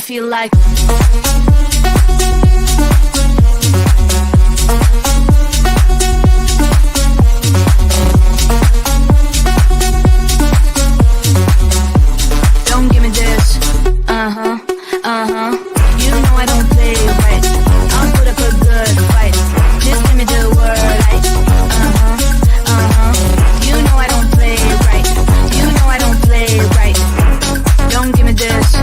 Feel like don't give me this. Uh-huh, uh-huh. You know I don't play right. I'll put up a good fight. Just give me the word, like, uh-huh, uh-huh. You know I don't play right. You know I don't play right. Don't give me this.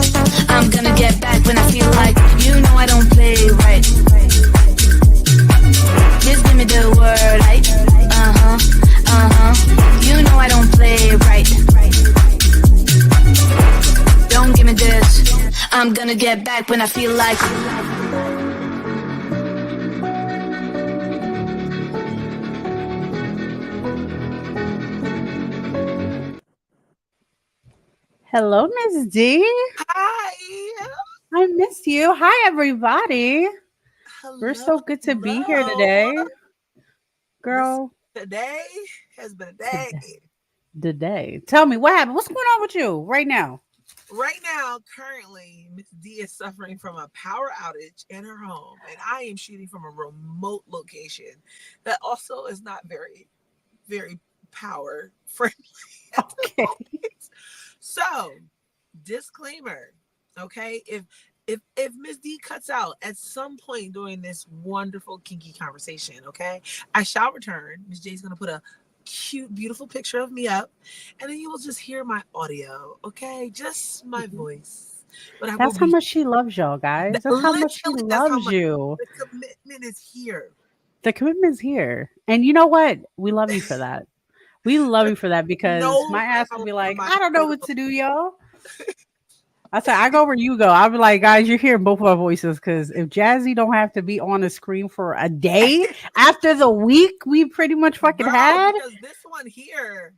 I'm gonna get back when I feel like. You know I don't play right. Just give me the word, like, uh-huh, uh-huh. You know I don't play right. Don't give me this. I'm gonna get back when I feel like. Hello, Miss D. Hi. I miss you. Hi, everybody. We're Hello. so good to be here Hello. today. Listen, Girl, today has been a day. today. Tell me what happened. What's going on with you right now? Right now, currently, Miss D is suffering from a power outage in her home, and I am shooting from a remote location that also is not very, very power friendly at the Okay. moment. So, disclaimer, okay? If Miss D cuts out at some point during this wonderful kinky conversation, okay, I shall return. Miss J's gonna put a cute, beautiful picture of me up, and then you will just hear my audio, okay? Just my Mhm. voice. But I will That's how be much she loves y'all, guys. That's how much she literally that's how loves much you. the commitment is here. The commitment's here. And you know what? We love you for that. We love There's you for that because no my ass will power be on like, my I don't know what portable. to do, y'all. I said, I go where you go. I'll be like, guys, you're hearing both of our voices because if Jazzy don't have to be on the screen for a day after the week we pretty much fucking Girl, had, because this one here,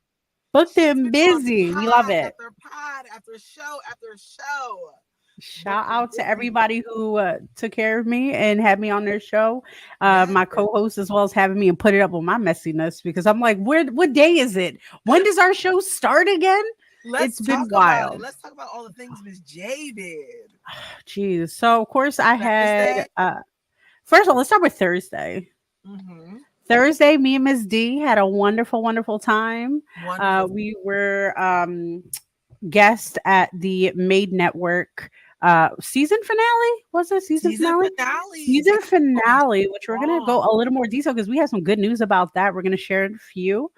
booked she's and been doing busy. We love pod it. after pod after show after show. Shout Booked and out to busy. everybody who took care of me and had me on their show. Yes. My co-host as well as having me and put it up on my messiness because I'm like, where? What day is it? When does our show start again? Let's It's been talk about it. wild. Let's talk about all the things Miss J did. Jeez. So of course I Thursday. had. First of all, let's start with Thursday. Mm-hmm. Thursday, me and Miss D had a wonderful, wonderful time. Wonderful. We were guest at the Made Network season finale. Was it season Season finale? finale. Season Damn, going finale, which we're gonna go strong. a little more detail because we have some good news about that. We're gonna share it with you.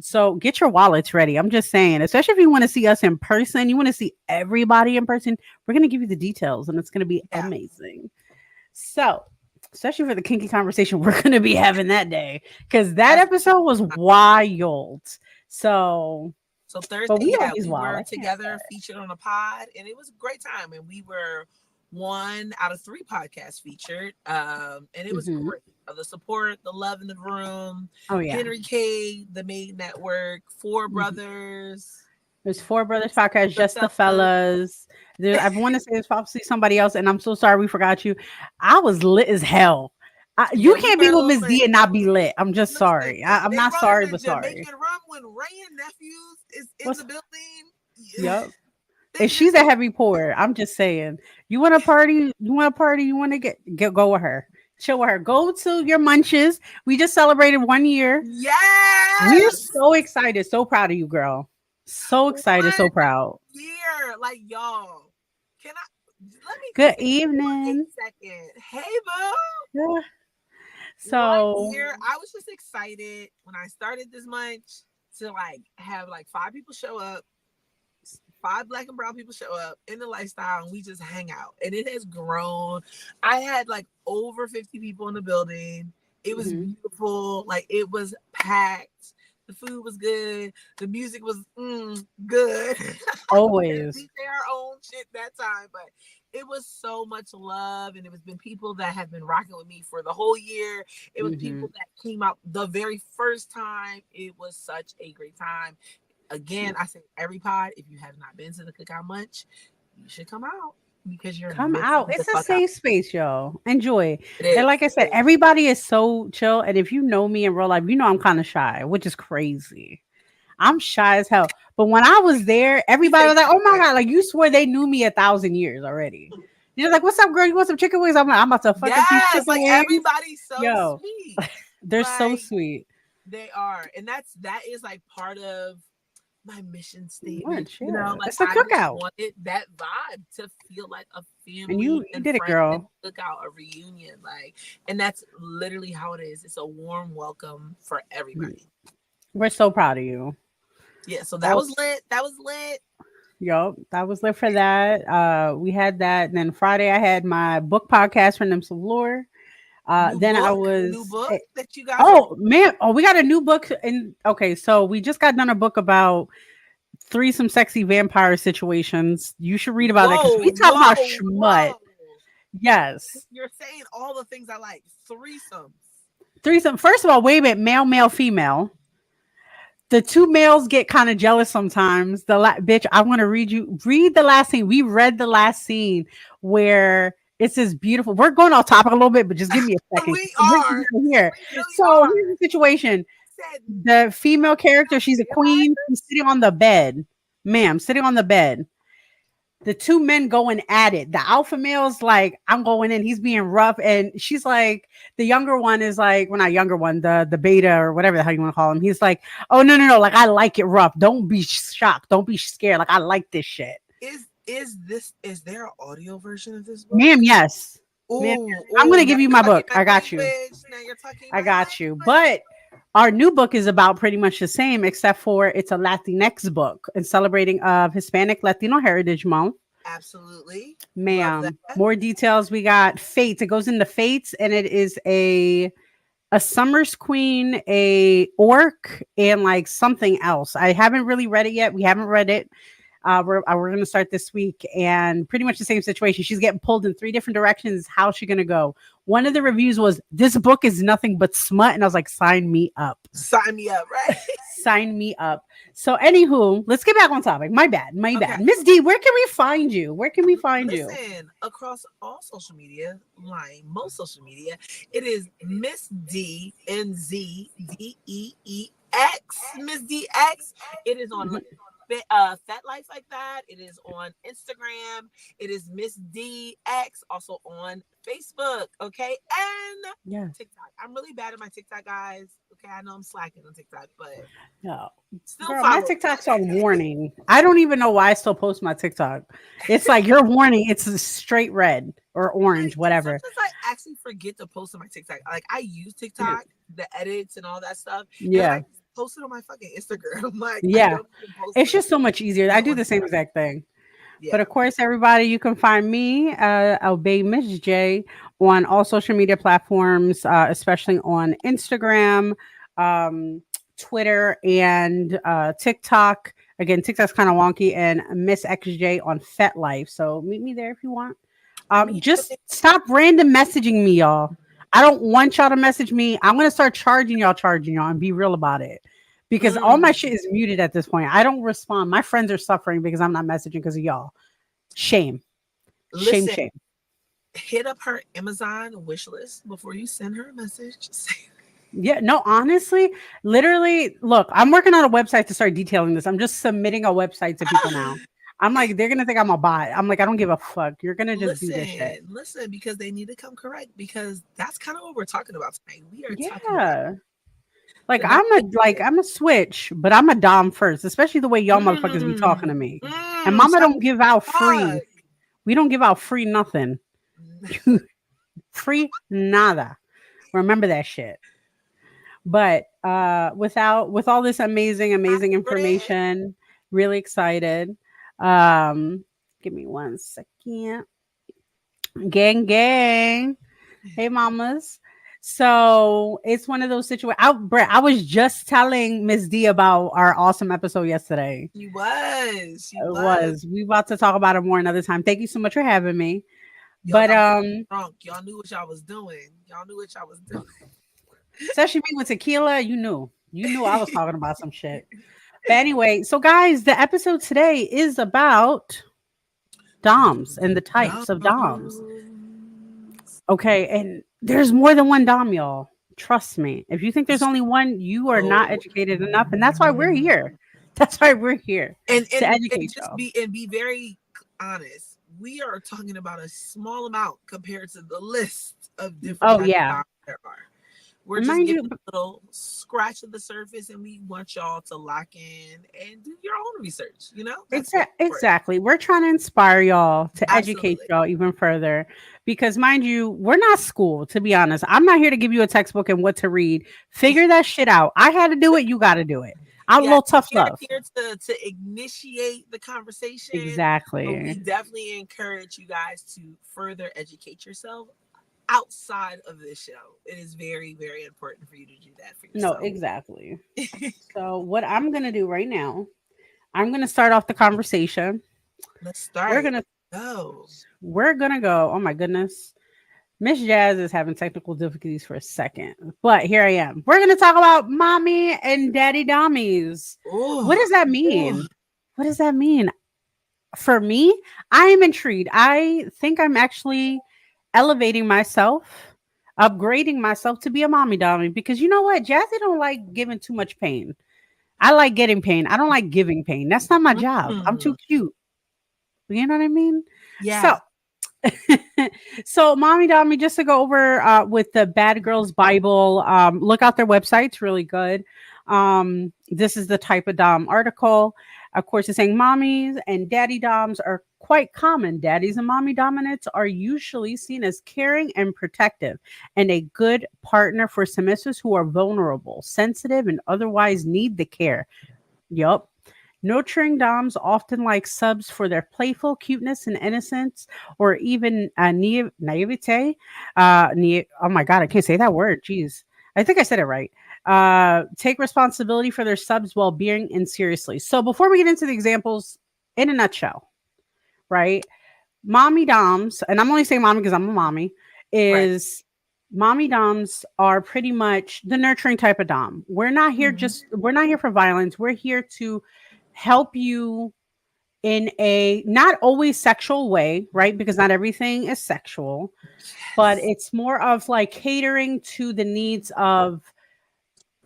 So get your wallets ready. I'm just saying, especially if you want to see us in person, you want to see everybody in person, we're gonna give you the details and it's gonna be Yeah. amazing. So especially for the kinky conversation we're going to be having that day because that That's episode was wild. So, so but Thursday, we yeah, always we wild. were I can't together featured on a pod, and it was a great time. And we were one out of three podcasts featured. And it say. was great. The support, the love in the room, Oh yeah. Henry K, the Made Network, Four Mhm. Brothers, There's Four Brothers podcast, the just the fellas. fellas. I want to say there's probably somebody else, and I'm so sorry we forgot you. I was lit as hell. You Yeah, we can't were be a with little Miss lit. D and not be lit. I'm just Listen, sorry. I'm they not running sorry, the but sorry. Jamaican rum when Ray and Nephews is in What's the building. Yeah. Yep. They And just she's a heavy pour. I'm just saying. You want to party? You want to party? You want to get go with her? Chill with her. Go to your munches. We just celebrated 1 year. We're yes. so excited. So proud of you, girl. So excited. So 1 proud. year. Like y'all. Can I let me Good just say for a evening. second? Hey boo. Yeah. One So, year. I was just excited when I started this month to like have like five people show up, five black and brown people show up in the lifestyle, and we just hang out. And it has grown. I had like over 50 people in the building. It was mhm, beautiful. Like it was packed. The food was good. The music was good. We didn't always. DJ our own shit that time, but it was so much love, and it was been people that have been rocking with me for the whole year. It was Hmm. people that came out the very first time. It was such a great time. Again, I say every pod, if you have not been to the Cookout Munch, you should come out because you're Come missing out. the It's a fuck out. safe space, y'all. Enjoy. It And is. like I said, everybody is so chill. And if you know me in real life, you know I'm kind of shy, which is crazy. I'm shy as hell. But when I was there, everybody was like, "Oh my god!" Like you swear they knew me 1,000 years already. You're like, "What's up, girl? You want some chicken wings?" I'm like, "I'm about to fuck up these Yes, chicken like wings." everybody's so Yo. sweet. They're so Like, sweet. They are, and that is like part of my mission statement. Lunch, You know, yeah. like It's a I just cookout. wanted that vibe to feel like a family And you did it, friend girl. cookout, a reunion, like, and that's literally how it is. It's a warm welcome for everybody. We're so proud of you. Yeah, so that Oh. was lit. That was lit. Yo, that was lit for that. We had that. And then Friday I had my book podcast for Nymphs of Lore. Then I was new book that you guys. oh man, we got a new book. And okay, so we just got done a book about threesome sexy vampire situations. You should read about that because we talk about schmut. whoa. Yes. You're saying all the things I like. Threesomes. Threesome. First of all, wait a minute, male, female. The two males get kind of jealous sometimes. Bitch, I want to read the last scene. We read the last scene where it's this beautiful. We're going off topic a little bit, but just give me a second. We are. Here. We really So are. here's the situation. The female character, she's a queen. She's sitting on the bed. Ma'am, sitting on the bed. The two men going at it. The alpha male's like, I'm going in. He's being rough. And she's like, the younger one is like, well, not younger one, the beta or whatever the hell you want to call him. He's like, oh, no. Like, I like it rough. Don't be shocked. Don't be scared. Like, I like this shit. Is there an audio version of this book? Ma'am, yes. Ooh, I'm going to give now you you're my talking book. my I got you. language. Now you're talking I my got you. language. But our new book is about pretty much the same, except for it's a Latinx book and celebrating of Hispanic Latino Heritage Month. Absolutely. Ma'am, more details. We got Fates. It goes into Fates, and it is a Summer's Queen, a orc, and like something else. I haven't really read it yet. We haven't read it. We're going to start this week, and pretty much the same situation. She's getting pulled in 3 different directions. How's she going to go? One of the reviews was, this book is nothing but smut. And I was like, sign me up. Sign me up, right? Sign me up. So anywho, let's get back on topic. My bad. Miss D, where can we find you? Listen, across all social media, most social media, it is Miss D NZDEEX. Miss DX. It is on Fat Life Like That. It is on Instagram. It is Miss DX, also on Facebook. Okay, and TikTok. I'm really bad at my TikTok, guys. Okay, I know I'm slacking on TikTok, but no. Still Girl, my TikTok's on warning. I don't even know why I still post my TikTok. It's like your warning. It's a straight red or orange, whatever. Sometimes I actually forget to post on my TikTok. Like I use TikTok, the edits and all that stuff. Yeah. And I post it on my fucking Instagram. Like, yeah, it's just so much easier. I do the same exact thing. Yeah. But of course, everybody, you can find me, Obey Miss J, on all social media platforms, especially on Instagram, Twitter, and TikTok. Again, TikTok's kind of wonky, and Miss XJ on FetLife. So meet me there if you want. Just stop random messaging me, y'all. I don't want y'all to message me. I'm going to start charging y'all and be real about it. Because all my shit is muted at this point. I don't respond. My friends are suffering because I'm not messaging because of y'all. Shame. Shame. Hit up her Amazon wish list before you send her a message. Yeah, no, honestly, literally, look, I'm working on a website to start detailing this. I'm just submitting a website to people now. I'm like, they're going to think I'm a bot. I'm like, I don't give a fuck. You're going to just do this shit. Listen, because they need to come correct, because that's kind of what we're talking about tonight. We are talking about like I'm a switch, but I'm a dom first, especially the way y'all motherfuckers be talking to me. And mama don't give out free. We don't give out free nothing. Free nada. Remember that shit. But with all this amazing information, really excited. Give me 1 second. Gang. Hey mamas. So it's one of those situations. I was just telling Miss D about our awesome episode yesterday. She was. We about to talk about it more another time. Thank you so much for having me. But drunk. Y'all knew what y'all was doing. Especially me with tequila, you knew I was talking about some shit. But anyway, so guys, the episode today is about doms and the types of doms. Okay, and there's more than one dom, y'all. Trust me. If you think there's only one, you are not educated enough, and that's why we're here. That's why we're here and to educate just y'all. be very honest. We are talking about a small amount compared to the list of different types of doms there are. We're just Mind giving you, a little scratch of the surface, and we want y'all to lock in and do your own research. You know, exactly. We're trying to inspire y'all to educate Absolutely. y'all even further, because mind you, we're not school. To be honest, I'm not here to give you a textbook and what to read. Figure that shit out. I had to do it. You got to do it. I'm a little tough love. Here to initiate the conversation. Exactly. But we definitely encourage you guys to further educate yourself outside of this show. It is very, very important for you to do that for yourself. No, exactly. So what I'm going to do right now, I'm going to start off the conversation. Let's start. We're going to go. Oh my goodness. Miss Jazz is having technical difficulties for a second, but here I am. We're going to talk about mommy and daddy dommies. Ooh. What does that mean? Ooh. What does that mean? For me, I am intrigued. I think I'm actually elevating myself, upgrading myself to be a mommy dommy, because you know what? Jazzy don't like giving too much pain. I like getting pain. I don't like giving pain. That's not my job. I'm too cute. You know what I mean? Yeah. So mommy dommy, just to go over with the Bad Girls Bible, look out their website. It's really good. This is the type of dom article. Of course, it's saying mommies and daddy doms are quite common. Daddies and mommy dominants are usually seen as caring and protective, and a good partner for submissives who are vulnerable, sensitive, and otherwise need the care. Yup. Nurturing doms often like subs for their playful cuteness and innocence, or even naivete. Oh my God, I can't say that word. Jeez. I think I said it right. Take responsibility for their subs' well-being and seriously. So before we get into the examples, in a nutshell, right? Mommy doms, and I'm only saying mommy because I'm a mommy, is mommy doms are pretty much the nurturing type of dom. We're not here we're not here for violence. We're here to help you in a not always sexual way, right? Because not everything is sexual, but it's more of like catering to the needs of,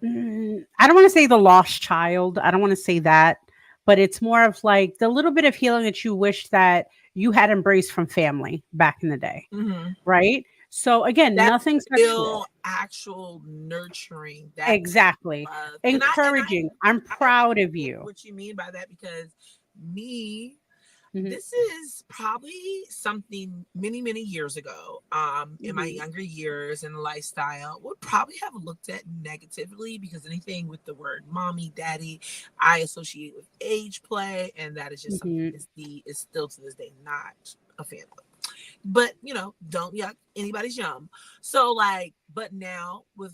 I don't want to say the lost child. I don't want to say that, but it's more of like the little bit of healing that you wish that you had embraced from family back in the day, right? So again, nothing sexual. Actual nurturing. Exactly. Encouraging. I'm proud of you. What you mean by that? Because me, this is probably something many, many years ago, in my younger years and lifestyle, would probably have looked at negatively, because anything with the word mommy, daddy, I associate with age play, and that is just something is still to this day not a fan of. But don't yuck anybody's yum. So like, but now with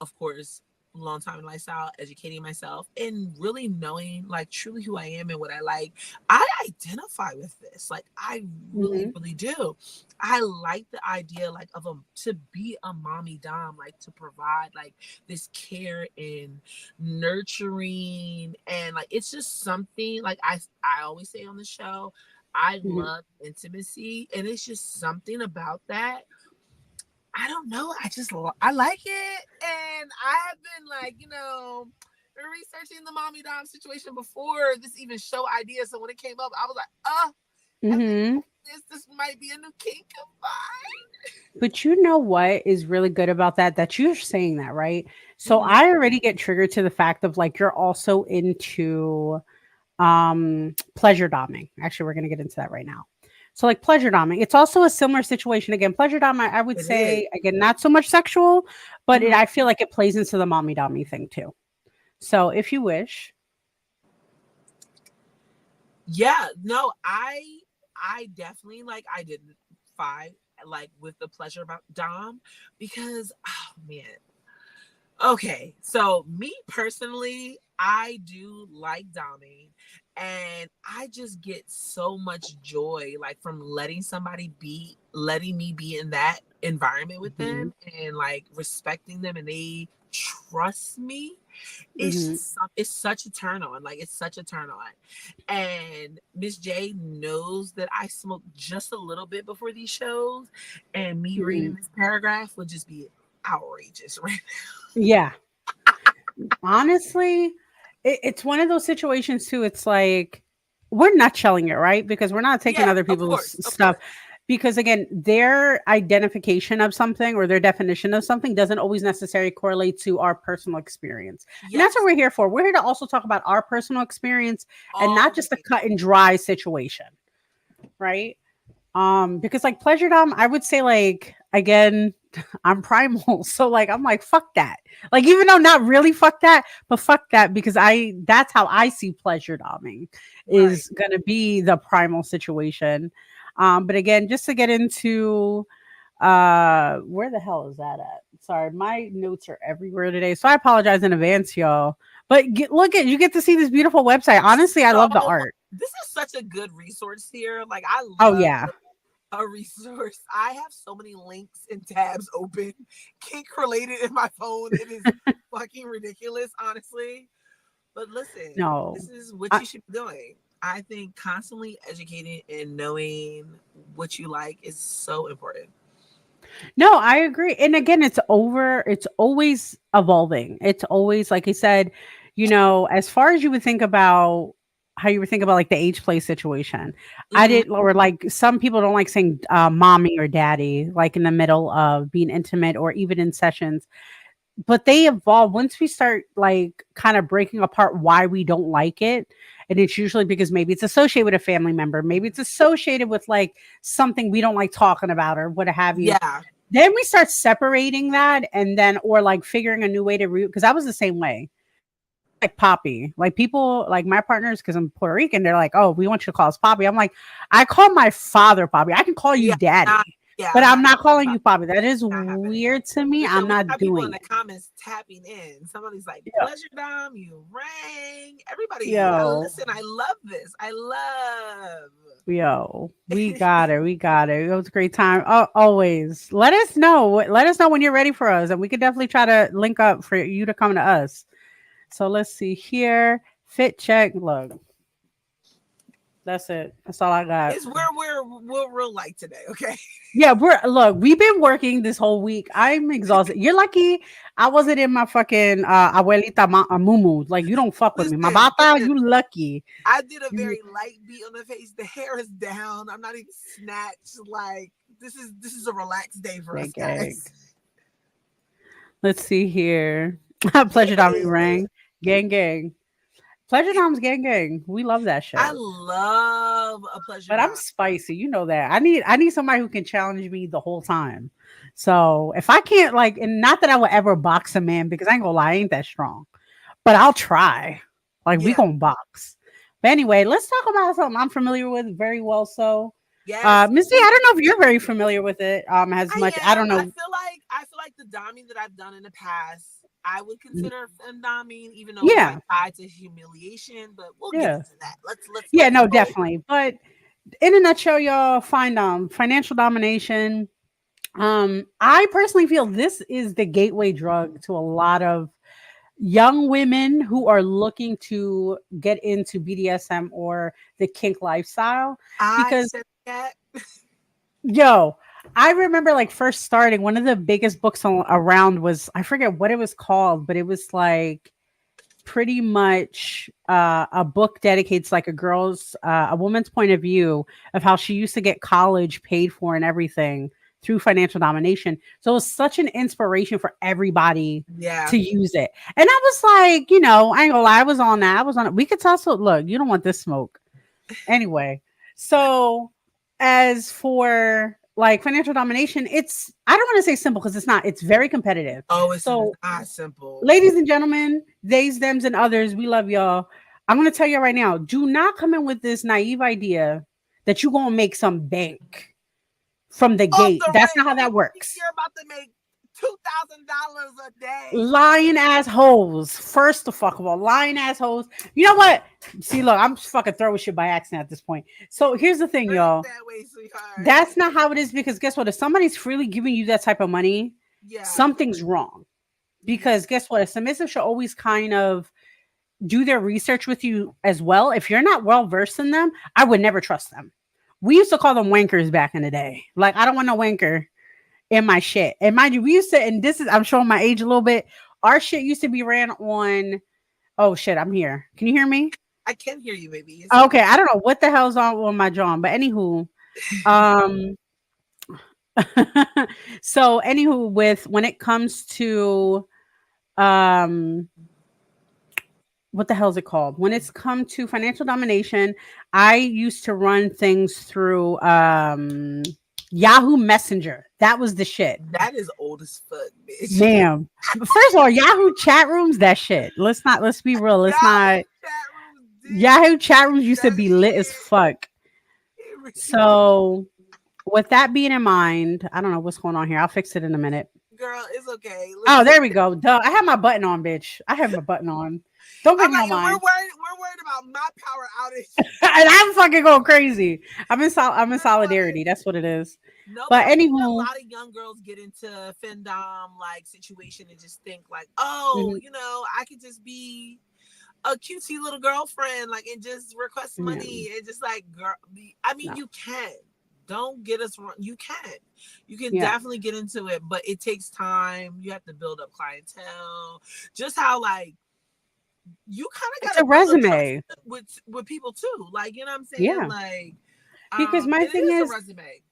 of course, long time in lifestyle, educating myself and really knowing like truly who I am and what I like, I identify with this. Like I really, really do. I like the idea like to be a mommy dom, like to provide like this care and nurturing, and like it's just something like I always say on the show. I love intimacy, and it's just something about that. I don't know. I like it, and I have been like, researching the mommy dom situation before this even show idea. So when it came up, I was like, this might be a new kink of mine. But you know what is really good about that you're saying that, right? So I already get triggered to the fact of like you're also into pleasure doming. Actually, we're going to get into that right now. So like pleasure doming, it's also a similar situation. Again, pleasure dom, I would say, again, not so much sexual, but I feel like it plays into the mommy dommy thing too. So if you wish. Yeah, no, I definitely identify like with the pleasure about dom, because oh man. Okay, so me personally, I do like doming, and I just get so much joy like from letting me be in that environment with them, and like respecting them, and they trust me. It's Mhm. just it's such a turn on. Like it's such a turn on. And Miss J knows that I smoke just a little bit before these shows, and me reading Mhm. this paragraph would just be outrageous, right? Yeah. Honestly, it's one of those situations too. It's like we're nutshelling it, right? Because we're not taking Yeah, other of people's course, of stuff. course. Because again, their identification of something or their definition of something doesn't always necessarily correlate to our personal experience. And that's what Yes, we're here for. We're here to also talk about our personal experience and not just a always. cut and dry situation, right? Because like pleasure dom, I would say like again, I'm primal. So like I'm like, fuck that. Like even though not really fuck that, but fuck that because that's how I see pleasure doming Right. is gonna be the primal situation. But again, just to get into where the hell is that at? Sorry, my notes are everywhere today. So I apologize in advance, y'all. But look at you get to see this beautiful website. Honestly, I love the So art. this is such a good resource here. Like I Oh love yeah. a resource. I have so many links and tabs open, kink related in my phone. It is fucking ridiculous, honestly. But listen, No. this is what I, you should be doing. I think constantly educating and knowing what you like is so important. No, I agree. And again, it's always evolving. It's always, like I said, as far as you would think about how you would think about like the age play situation. I Mhm. did, or like some people don't like saying mommy or daddy, like in the middle of being intimate or even in sessions, but they evolve once we start like kind of breaking apart why we don't like it. And it's usually because maybe it's associated with a family member, maybe it's associated with like something we don't like talking about or what have you. Yeah. Then we start separating that and then or like figuring a new way to root because I was the same way. Like Poppy. Like people like my partners, because I'm Puerto Rican, they're like, oh, we want you to call us Poppy. I'm like, I call my father Poppy. I can call you Yeah. Not, daddy, yeah. but I'm I'm not not calling not you Poppy. That is happening. weird to me. I'm Listen, we not got people in doing the it. comments tapping in. Somebody's like, Yeah. pleasure dom, you rang. Everybody, Yo, listen, I love this. I love. we got it. We got it. It was a great time. Always. Let us know. Let us know when you're ready for us, and we could definitely try to link up for you to come to us. So let's see here. Fit check. Look, that's it. That's all I got. It's where we're real like today, okay? Yeah, we've been working this whole week. I'm exhausted. You're lucky I wasn't in my fucking abuelita mumu. Like you don't fuck with me. My Listen, bata, you lucky. I did a You very light beat on the face. The hair is down. I'm not even snatched. Like this is a relaxed day for gang us gang. guys. Let's see here. Pleasure Dom rang. Gang gang. Pleasure Dom's gang gang. We love that I shit. love a pleasure But I'm dom. spicy. You know that. I need somebody who can challenge me the whole time. So if I can't like, and not that I will ever box a man because I ain't gonna lie, I ain't that strong. But I'll try. Like we Yeah. gonna box. But anyway, let's talk about something I'm familiar with very well. So Yes. Missy, I don't know if you're very familiar with it as I much. I am. don't know. I feel like the doming that I've done in the past, I would consider doming, even though it was Yeah. like tied to humiliation. But we'll get Yeah. into that. Yeah, Let's no, go. definitely. But in a nutshell, y'all find financial domination. I personally feel this is the gateway drug to a lot of young women who are looking to get into BDSM or the kink lifestyle. I Because said that. yo, I remember like first starting one of the biggest books around was I forget what it was called, but it was like pretty much a book dedicates like a woman's point of view of how she used to get college paid for and everything through financial domination. So it was such an inspiration for everybody Yeah. to use it. And I was like, I ain't gonna lie, I was on that. I was on it. We could also look, you don't want this smoke. Anyway, so as for like financial domination, I don't want to say simple because it's not, it's very competitive. Oh, it's So not simple. ladies and gentlemen, theys, thems, and others, we love y'all. I'm going to tell you right now, do not come in with this naive idea that you're going to make some bank from the Off gate. the That's not rip, how that works. you're about to make $2,000 a day. Lying assholes. First of all, lying assholes. You know what? See, look, I'm just fucking throwing shit by accident at this point. So here's the thing, Turn it y'all. that way, sweetheart. That's not how it is because guess what? If somebody's freely giving you that type of money, yeah. something's wrong. because guess what? A submissive should always kind of do their research with you as well. If you're not well versed in them, I would never trust them. We used to call them wankers back in the day. Like, I don't want no wanker in my shit. And mind you, we used to, and this is, I'm showing my age a little bit. Our shit used to be ran on, oh shit, I'm here. Can you hear me? I can hear you, baby. Okay, I don't know what the hell's on my jaw, but anywho, um, so anywho, with when it comes to what the hell is it called? When it's come to financial domination, I used to run things through Yahoo Messenger. That was the shit. That is old as fuck, bitch. Ma'am. First of all, Yahoo chat rooms, that shit. Let's be real. Yahoo chat rooms used to be lit as fuck. So with that being in mind, I don't know what's going on here. I'll fix it in a minute. Girl, it's okay. Oh, there we go. Duh. I have my button on, bitch. I have my button on. Don't make no mind. We're worried about my power outage. And I'm fucking going crazy. I'm in solidarity. That's what it is. No, but anywho, a lot of young girls get into femdom like situation and just think like, oh, you know, I could just be a cutesy little girlfriend, like, and just request money and just like, girl. I mean, you can. Don't get us wrong. You can definitely get into it, but it takes time. You have to build up clientele. Just how like you kind of got a resume with people too. Like, you know what I'm saying? Yeah. Like, because my thing is a resume.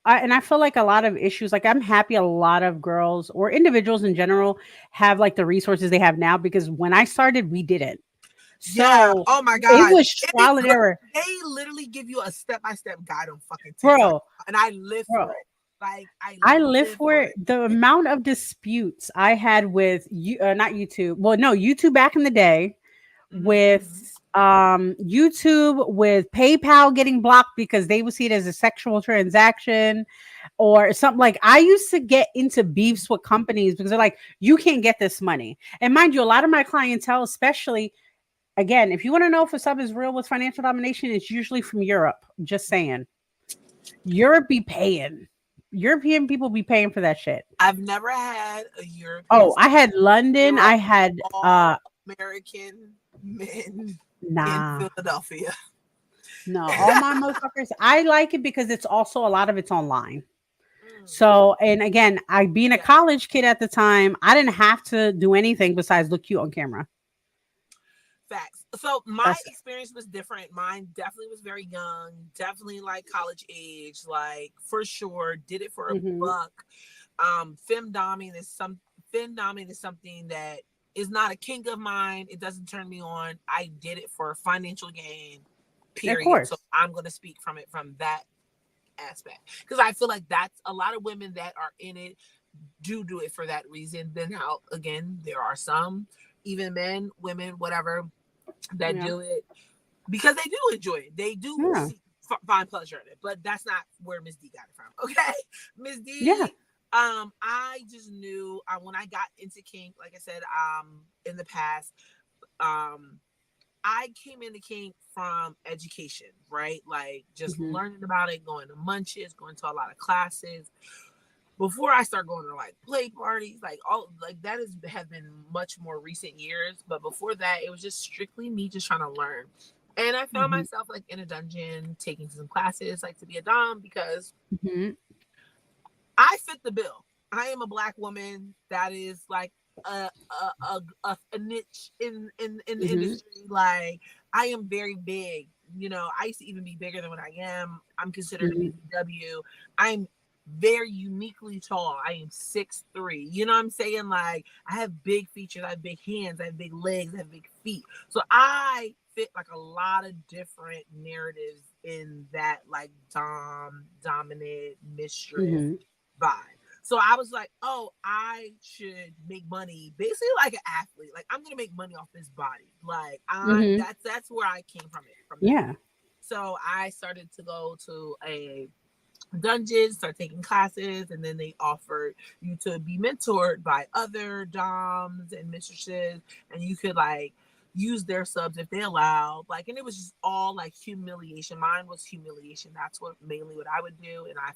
And I feel like a lot of issues, like I'm happy a lot of girls or individuals in general have like the resources they have now, because when I started, we didn't. So, oh my god, it was trial and error. They literally give you a step-by-step guide on fucking TikTok, bro, and I live for it. Like I live for it. The amount of disputes I had with not YouTube. Well, no, YouTube back in the day, with YouTube, with PayPal getting blocked because they would see it as a sexual transaction or something. Like, I used to get into beefs with companies because they're like, you can't get this money. And mind you, a lot of my clientele, especially, again, if you want to know if a sub is real with financial domination, it's usually from Europe. Just saying. Europe be paying. European people be paying for that shit. I've never had a European. Oh, I had London. Europe, I had American men in Philadelphia. No, all my motherfuckers. I like it because it's also a lot of it's online. So, and again, I being a college kid at the time, I didn't have to do anything besides look cute on camera. Facts. So my experience was different. Mine definitely was very young, definitely like college age, like for sure. Did it for a buck. Femdoming is something that is not a kink of mine. It doesn't turn me on. I did it for financial gain. Period. Of course. So I'm gonna speak from that aspect, because I feel like that's a lot of women that are in it do it for that reason. Then how again, there are some, even men, women, whatever, that do it because they do enjoy it. They do find pleasure in it. But that's not where Miss D got it from. Okay, Miss D. Yeah. I just knew when I got into kink, like I said, in the past, I came into kink from education, right? Like just learning about it, going to munches, going to a lot of classes. Before I start going to like play parties, like all like that have been much more recent years. But before that, it was just strictly me just trying to learn. And I found myself like in a dungeon taking some classes, like to be a dom, because I fit the bill. I am a Black woman that is like a niche in the industry. Like I am very big. You know, I used to even be bigger than what I am. I'm considered a BBW. I'm very uniquely tall. I am 6'3". You know what I'm saying? Like I have big features, I have big hands, I have big legs, I have big feet. So I fit like a lot of different narratives in that like dominant mistress vibe. So I was like, oh, I should make money basically like an athlete. Like I'm gonna make money off this body. Like that's where I came from it. So I started to go to a dungeon, start taking classes, and then they offered you to be mentored by other doms and mistresses, and you could like use their subs if they allowed. Like, and it was just all like humiliation. Mine was humiliation. That's what mainly what I would do. And I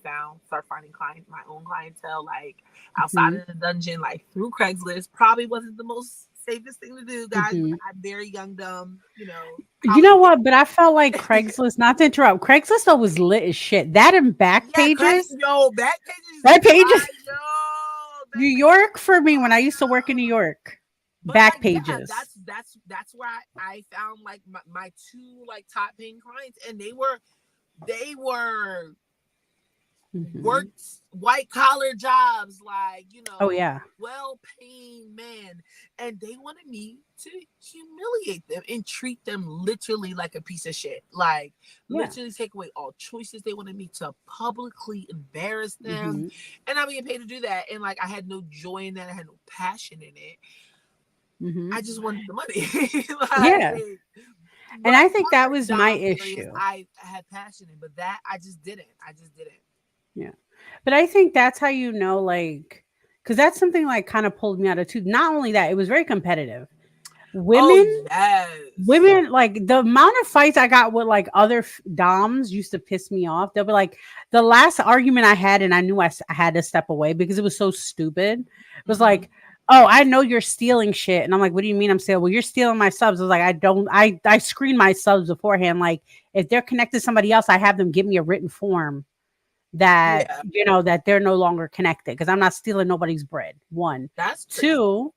start finding my own clientele, like outside Mhm. of the dungeon, like through Craigslist. Probably wasn't the most safest thing to do, guys. But Mhm. I'm very young, dumb, You know college what? But I felt like Craigslist, not to interrupt, Craigslist though was lit as shit. That and back yeah, Craig, pages, yo, back pages, back pages, yo, New back pages. York for me when I used to work in New York. But Back like, yeah, pages. that's where I found like my two like top paying clients, and they were Mhm. worked white collar jobs, like Oh yeah. well paying men, and they wanted me to humiliate them and treat them literally like a piece of shit, like Yeah. literally take away all choices. They wanted me to publicly embarrass them, Mhm. and I'm being paid to do that, and like I had no joy in that, I had no passion in it. Mhm. I just wanted the money. Yeah. And I think that other was my dom areas issue. I had passion in, but that I just didn't. Yeah. But I think that's how you know, like, because that's something like kind of pulled me out of too. Not only that, it was very competitive. Oh Women, yes. like the amount of fights I got with like other doms used to piss me off. They'll be like, the last argument I had, and I knew I had to step away because it was so stupid. Was Mhm. like, oh, I know you're stealing shit, and I'm like, what do you mean I'm stealing? Well, you're stealing my subs. I was like, I don't. I screen my subs beforehand. Like, if they're connected to somebody else, I have them give me a written form that Yeah, that they're no longer connected because I'm not stealing nobody's bread. One, that's crazy. two.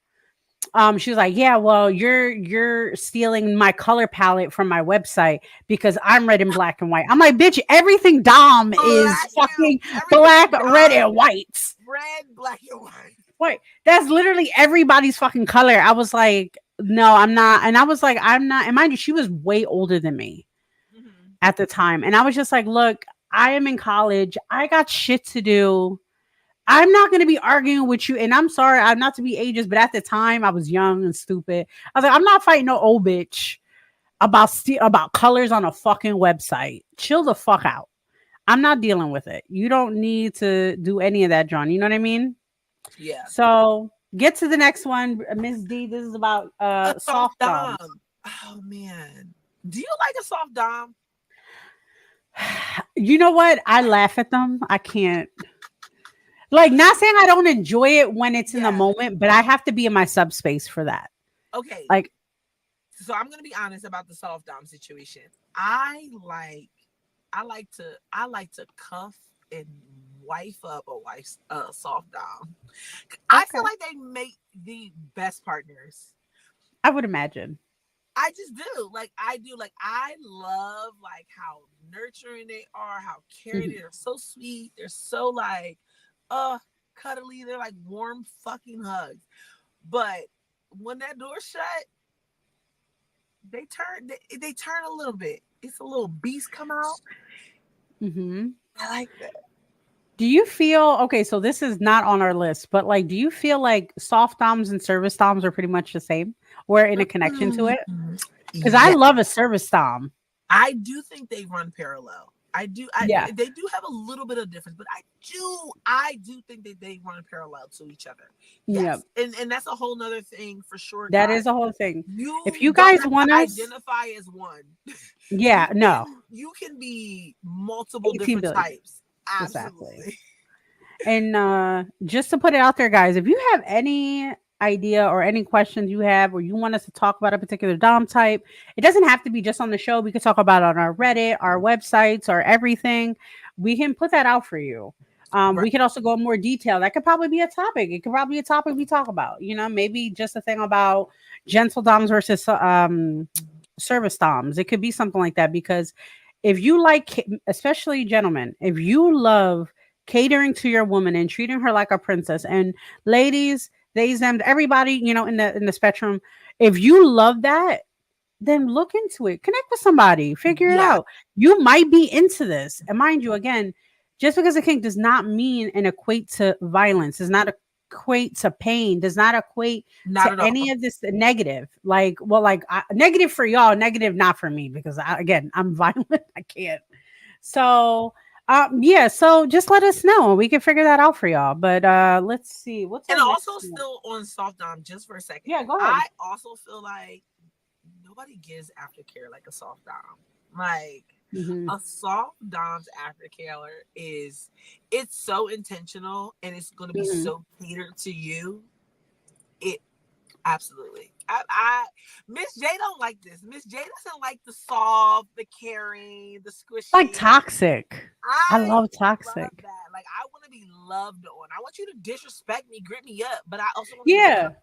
She was like, "Yeah, well, you're stealing my color palette from my website because I'm red and black and white." I'm like, "Bitch, everything Dom is fucking black, red, and white. Red, black, and white. Wait, that's literally everybody's fucking color." I was like, "No, I'm not," and I was like, "I'm not." And mind you, she was way older than me Mhm. at the time, and I was just like, "Look, I am in college. I got shit to do. I'm not going to be arguing with you." And I'm sorry, I'm not to be ageist, but at the time I was young and stupid. I was like, I'm not fighting no old bitch about colors on a fucking website. Chill the fuck out. I'm not dealing with it. You don't need to do any of that, John. You know what I mean? Yeah. So get to the next one, Miss D. This is about A soft soft dom. doms. Oh man, do you like a soft dom? You know what? I laugh at them. I can't. Like, not saying I don't enjoy it when it's in the Yeah. moment, but I have to be in my subspace for that. Okay. Like, So I'm gonna be honest about the soft dom situation. I like to cuff and wife up a wife's soft dom. I feel okay. like they make the best partners. I would imagine. I just do. Like I do. Like I love like how nurturing they are, how caring Mhm. they're so sweet. They're so like cuddly. They're like warm fucking hugs. But when that door shut, they turn a little bit. It's a little beast come out. Mhm. I like that. Do you feel okay? So this is not on our list, but like, do you feel like soft doms and service doms are pretty much the same? We're in a connection to it because I Yeah, love a service dom. I do think they run parallel. I do. Yeah. They do have a little bit of difference, but I do think that they run parallel to each other. Yeah. Yes, and that's a whole nother thing for sure, That guys. is a whole thing. You If you don't guys have want to us, identify as one. yeah, no, You can be multiple 18 different billion. types. Exactly. Absolutely. And just to put it out there, guys, if you have any idea or any questions you have, or you want us to talk about a particular dom type, it doesn't have to be just on the show. We could talk about it on our Reddit, our websites, or everything. We can put that out for you. Right. We could also go in more detail. That could probably be a topic. It could probably be a topic we talk about. Maybe just a thing about gentle doms versus service doms. It could be something like that because if you like, especially gentlemen, if you love catering to your woman and treating her like a princess, and ladies, they them, everybody, in the spectrum, if you love that, then look into it. Connect with somebody, figure it Yeah. out. You might be into this. And mind you, again, just because a kink does not mean and equate to violence, does not equate to pain, does not equate Not to at all. any of this negative. Like, well, like negative for y'all, negative not for me because again, I'm violent. I can't. So, yeah. So just let us know. We can figure that out for y'all. But let's see. What's our And next also one? still on soft dom just for a second. Yeah, go ahead. I also feel like nobody gives aftercare like a soft dom. Like Mhm. a soft dom's aftercare it's so intentional and it's going to be Mhm. so catered to you. It absolutely. I Miss J don't like this. Miss J doesn't like the soft, the caring, the Like squishy. toxic. I I love love toxic. that. Like I want to be loved on. I want you to disrespect me, grip me up, but I also want to be Yeah. loved.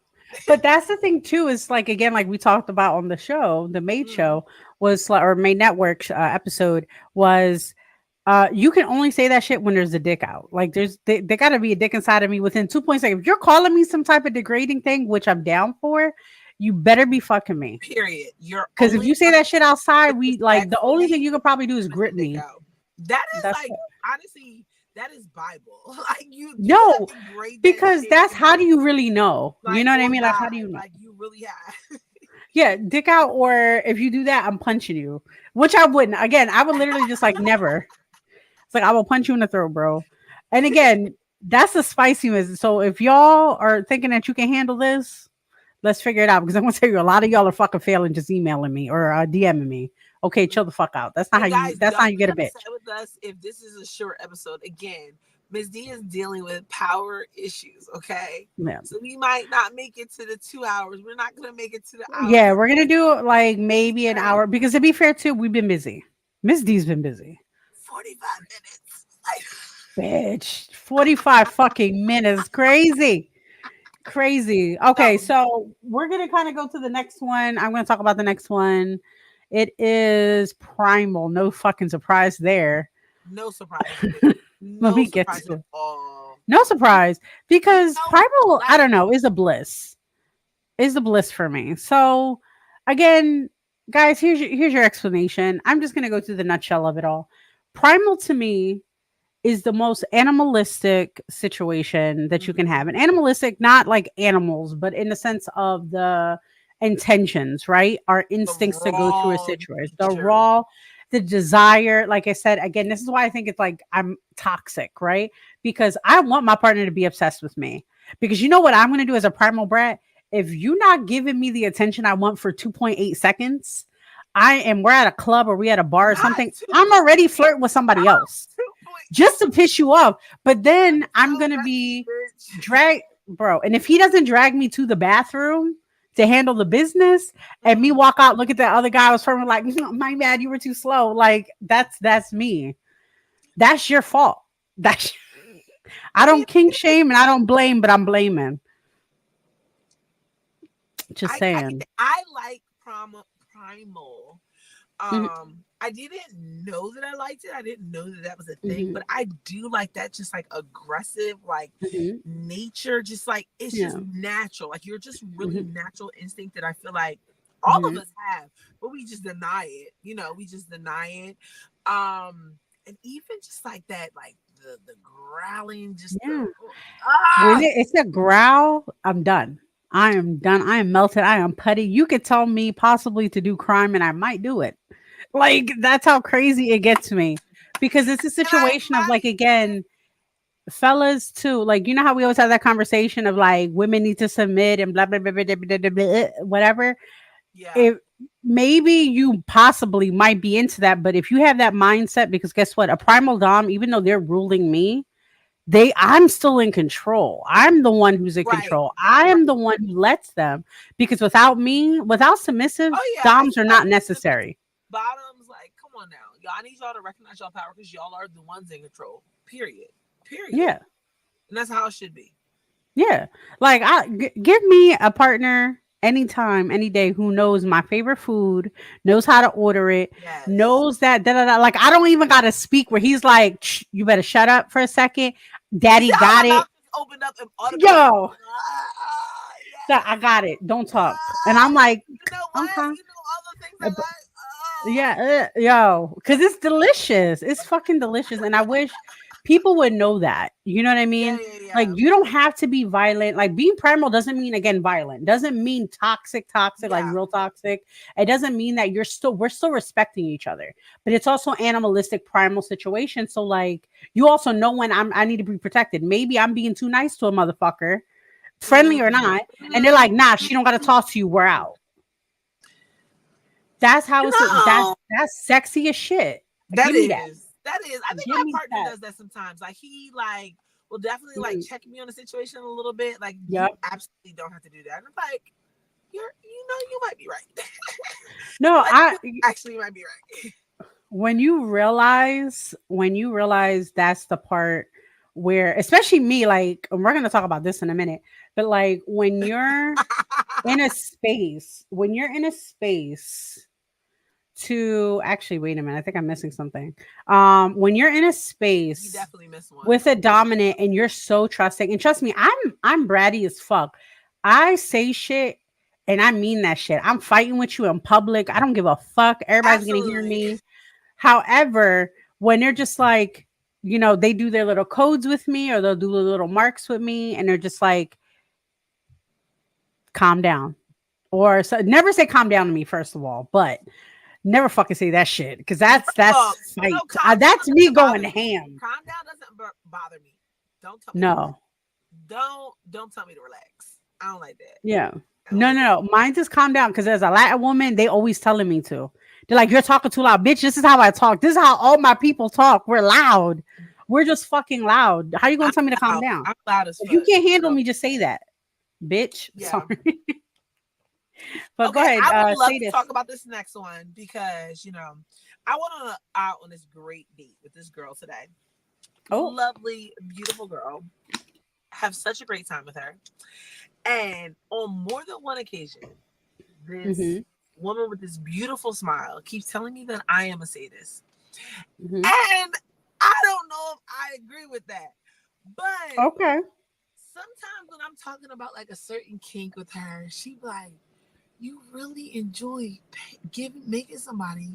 But that's the thing too, is like, again, like we talked about on the show, the Made Mm, show was like, or Made Network episode was, you can only say that shit when there's a dick out. Like there gotta be a dick inside of me within 2.6. If you're calling me some type of degrading thing, which I'm down for, you better be fucking me. period. You're Because if only you say coming that shit outside, we like the only thing respectfully you could probably do is with the grip dick me. out. That is That's like it. honestly, that is Bible. Like you No, have to grade that because shit that's in how do you really know? You like know what I or mean? Like, how do God. you know? Like you really have. Yeah, dick out, or if you do that, I'm punching you, which I wouldn't. Again, I would literally just like never. It's like I will punch you in the throat, bro. And again, that's the spiciness. So if y'all are thinking that you can handle this, let's figure it out. Because I'm gonna tell you, a lot of y'all are fucking failing just emailing me or DMing me. Okay, chill the fuck out. That's not how And you. guys, That's not how don't you be get a bitch. upset with us if this is a short episode. Again, Miss D is dealing with power issues, okay? Yeah. So we might not make it to the 2 hours. We're not gonna make it to the hour. Yeah, we're gonna do like maybe an hour because to be fair too, we've been busy. Miss D's been busy. 45 minutes. Like, Bitch, 45 fucking minutes. Crazy. Crazy. Okay, so so we're gonna kind of go to the next one. I'm gonna talk about the next one. It is Primal. No fucking surprise there. no surprise. Let No me get surprise to at it. all. No surprise because No, Primal, I like don't know, is a bliss. Is a bliss for me. So again, guys, here's your explanation. I'm just gonna go through the nutshell of it all. Primal to me is the most animalistic situation that you can have. And animalistic, not like animals, but in the sense of the intentions, right? Our the instincts to go through a raw situation, the nature. raw, the desire. Like I said, again, this is why I think it's like I'm toxic, right? Because I want my partner to be obsessed with me. Because you know what I'm going to do as a primal brat? If you're not giving me the attention I want for 2.8 seconds, we're at a club or we at a bar or Not something, two, I'm already flirting with somebody not else 2.8. just to piss you off. But then I'm So gonna messy, be bitch. drag, bro. And if he doesn't drag me to the bathroom to handle the business, and me Mm. walk out, look at the other guy I was from, like, my bad, you were too slow. Like that's me. That's your fault. That's I I mean, don't kink shame and I don't blame, but I'm blaming. Just saying. I like primal. Mhm, I didn't know that I liked it. I didn't know that that was a thing, mhm, but I do like that just like aggressive, like mhm. nature, just like it's Yeah. just natural. Like you're just really Mhm, natural instinct that I feel like all of mhm. us have, but we just deny it. You know, we just deny it. And even just like that, like the growling, just Yeah. the When ah it's a growl, I'm done. I am done. I am melted. I am putty. You could tell me possibly to do crime and I might do it. Like that's how crazy it gets me. Because it's a and I situation of like might do it. again, fellas too. Like you know how we always have that conversation of like women need to submit and blah blah blah blah blah, blah, blah, blah whatever. Yeah. If maybe you possibly might be into that, but if you have that mindset, because guess what? A primal dom, even though they're ruling me, I'm still in control. I'm the one who's in Right. control. I Right. am the one who lets them, because without me, without submissive Oh yeah, doms are not anybody with the necessary. bottoms, like, come on now, y'all. I need y'all to recognize y'all power because y'all are the ones in control. Period. Period. Yeah. And that's how it should be. Yeah. Like give me a partner anytime, any day who knows my favorite food, knows how to order it, Yes. knows that da, da, da. Like I don't even got to speak where he's like, "Shh, you better shut up for a second. You see Daddy how got my it." mouth just opened up and automatically? Yo, so Yes. I got it. Don't talk. And I'm like, You know what? okay. You know all the things I like. Yeah, yo, because it's delicious. It's fucking delicious. And I wish people would know that. You know what I Yeah, mean? yeah, Like, yeah. you don't have to be violent. Like, being primal doesn't mean, again, violent. Doesn't mean toxic, like Yeah. real toxic. It doesn't mean that we're still respecting each other. But it's also animalistic, primal situation. So, like, you also know when I need to be protected. Maybe I'm being too nice to a motherfucker, friendly or not. And they're like, nah, she don't got to talk to you. We're out. That's how it's. No, That's sexy as shit. that Give me that. is. That is. I think Give my me partner that. does that sometimes. Like he like will definitely like Mhm. check me on the situation a little bit. Like you Yep. absolutely don't have to do that. And I'm like, you might be right. No, Like I you actually might be right. when you realize that's the part where, especially me, like, and we're gonna talk about this in a minute, but like when you're in a space to actually wait a minute, I think I'm missing something. When you're in a You space definitely missed one. with a dominant and you're so trusting, and trust me, I'm bratty as fuck. I say shit and I mean that shit. I'm fighting with you in public. I don't give a fuck. Everybody's gonna hear Absolutely. me. However, when they're just like, they do their little codes with me or they'll do the little marks with me and they're just like, calm down. Or so, never say calm down to me, first of all, but never fucking say that shit because Oh, that's you know, fight. calm That's down me doesn't going bother me. ham. Calm down doesn't bother me. Don't tell me to relax. No. Don't tell me to relax. I don't like that. Yeah. I don't No, like no, that. no. Mine just calm down because as a Latin woman, they always telling me to. They're like, you're talking too loud. Bitch, this is how I talk. This is how all my people talk. We're loud. We're just fucking loud. How you I'm gonna tell me to calm loud. down? I'm loud as If you fuck. can't handle So me, just say that. Bitch. yeah. Sorry. But go Okay, ahead. I would love Say to this. talk about this next one because I went out on this great date with this girl today. Oh. Lovely, beautiful girl. Have such a great time with her. And on more than one occasion, this Mm-hmm. woman with this beautiful smile keeps telling me that I am a sadist. Mm-hmm. And I don't know if I agree with that. But Okay. sometimes when I'm talking about like a certain kink with her, she be like, you really enjoy making somebody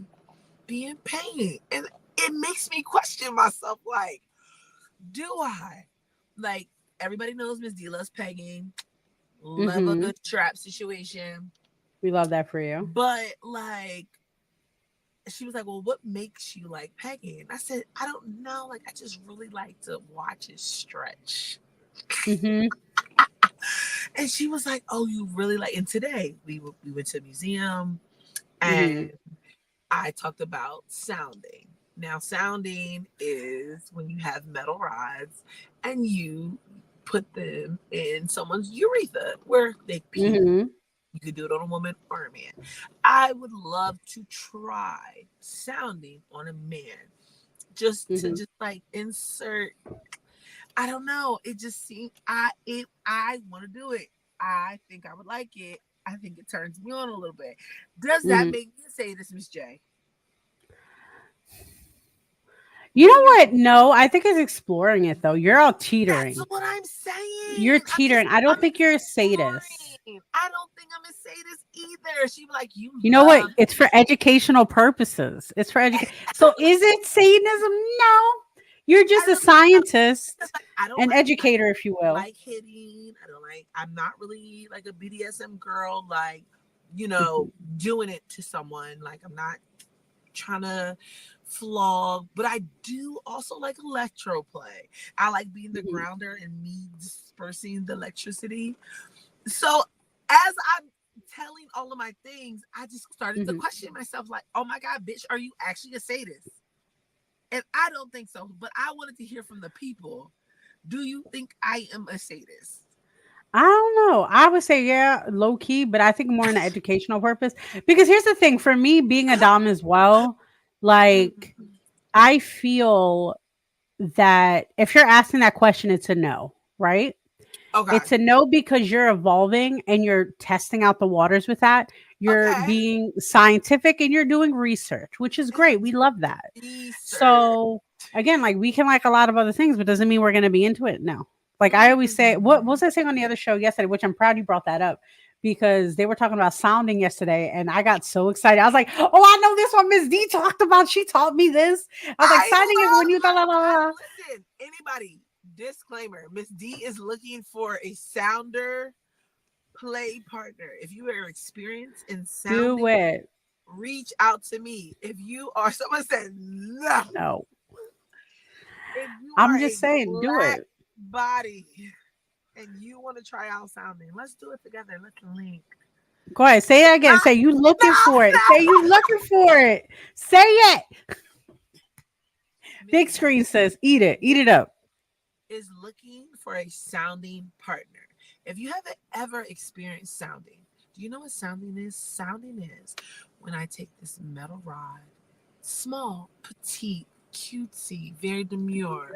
be in pain. And it makes me question myself, like, do I? Like, everybody knows Miss D loves pegging, love a Mm-hmm. good trap situation. We love that for you. But like, she was like, well, what makes you like pegging? I said, I don't know. Like, I just really like to watch it stretch. Mm-hmm. And she was like, oh, you really like, and today we went to a museum Mm-hmm. and I talked about sounding. Now, sounding is when you have metal rods and you put them in someone's urethra where they pee. Mm-hmm. You could do it on a woman or a man. I would love to try sounding on a man, just to Mm-hmm. just like insert. I don't know. It just seems I want to do it. I think I would like it. I think it turns me on a little bit. Does that Mm-hmm. make you say this, Miss J? You What do know you what? No, I think it's exploring it though. You're all That's teetering. what I'm saying. You're teetering. I don't I'm think you're a sadist. exploring. I don't think I'm a sadist either. She was like, you You know what? love It's for educational purposes. It's for education. So is it Satanism? No. You're just I a don't think so. scientist, Like, I don't an like educator, if you will. like hitting. I don't like. I'm not really like a BDSM girl. Like, Mhm, doing it to someone. Like, I'm not trying to flog, but I do also like electro play. I like being the mhm, grounder and me dispersing the electricity. So as I'm telling all of my things, I just started to mhm. question myself, like, oh my God, bitch, are you actually a sadist? And I don't think so. But I wanted to hear from the people. Do you think I am a sadist? I don't know. I would say, yeah, low key, but I think more in the educational purpose. Because here's the thing for me, being a Dom as well, like, Mhm. I feel that if you're asking that question, it's a no, right? Okay. It's a no because you're evolving and you're testing out the waters with that. You're Okay. being scientific and you're doing research, which is great. We love that. Research. So again, like we can like a lot of other things, but doesn't mean we're going to be into it. No. Like I always say, what Mhm. was I saying on the other show yesterday, which I'm proud you brought that up because they were talking about sounding yesterday and I got so excited. I was like, oh, I know this one Miss D talked about. She taught me this. I was like, I sounding is when you da, da, da, da. listen, anybody, disclaimer, Miss D is looking for a sounder play partner. If you are experienced in Do sounding, it. reach out to me. If you are, someone said no. No. If you I'm are a just saying, do black it. body and you want to try out sounding, let's do it together. Let's link. Go ahead. Say it again. Say you looking for it. Say you looking for it. Say it. Big Miss D screen says, eat it. Eat it up. is looking for a sounding partner. If you haven't ever experienced sounding, do you know what sounding is? Sounding is when I take this metal rod, small, petite, cutesy, very demure,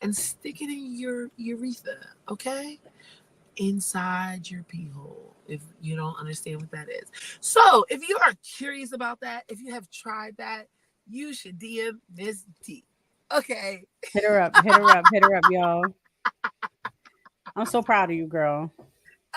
and stick it in your urethra, okay? Inside your pee hole, if you don't understand what that is. So, if you are curious about that, if you have tried that, you should DM Miss D. Okay. Hit her up. Hit her up. Hit her up, y'all. I'm so proud of you, girl.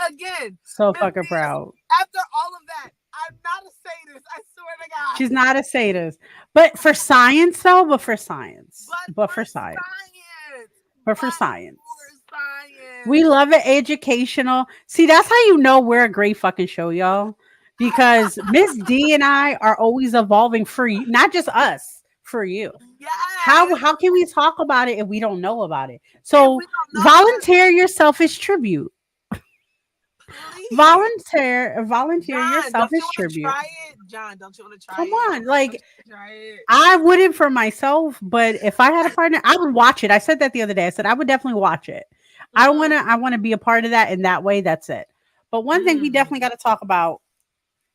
Again, So Miss D fucking is, proud. after all of that, I'm not a sadist. I swear to God. She's not a sadist. But for science, though, but for science. But But for for science. science. But for But science. for science. We love it. Educational. See, that's how you know we're a great fucking show, y'all. Because Miss D and I are always evolving for you, not just us, for you. Yes. How can we talk about it if we don't know about it? If So we don't know about it, volunteer yourself as tribute. please. Volunteer John, yourself don't you as want to tribute. try it? John, don't you want to try Come it? on, Don't like you wanna try it? I wouldn't for myself, but if I had a partner, I would watch it. I said that the other day. I said I would definitely watch it. Mm, I want to be a part of that in that way. That's it. But one thing we definitely mm. got to talk about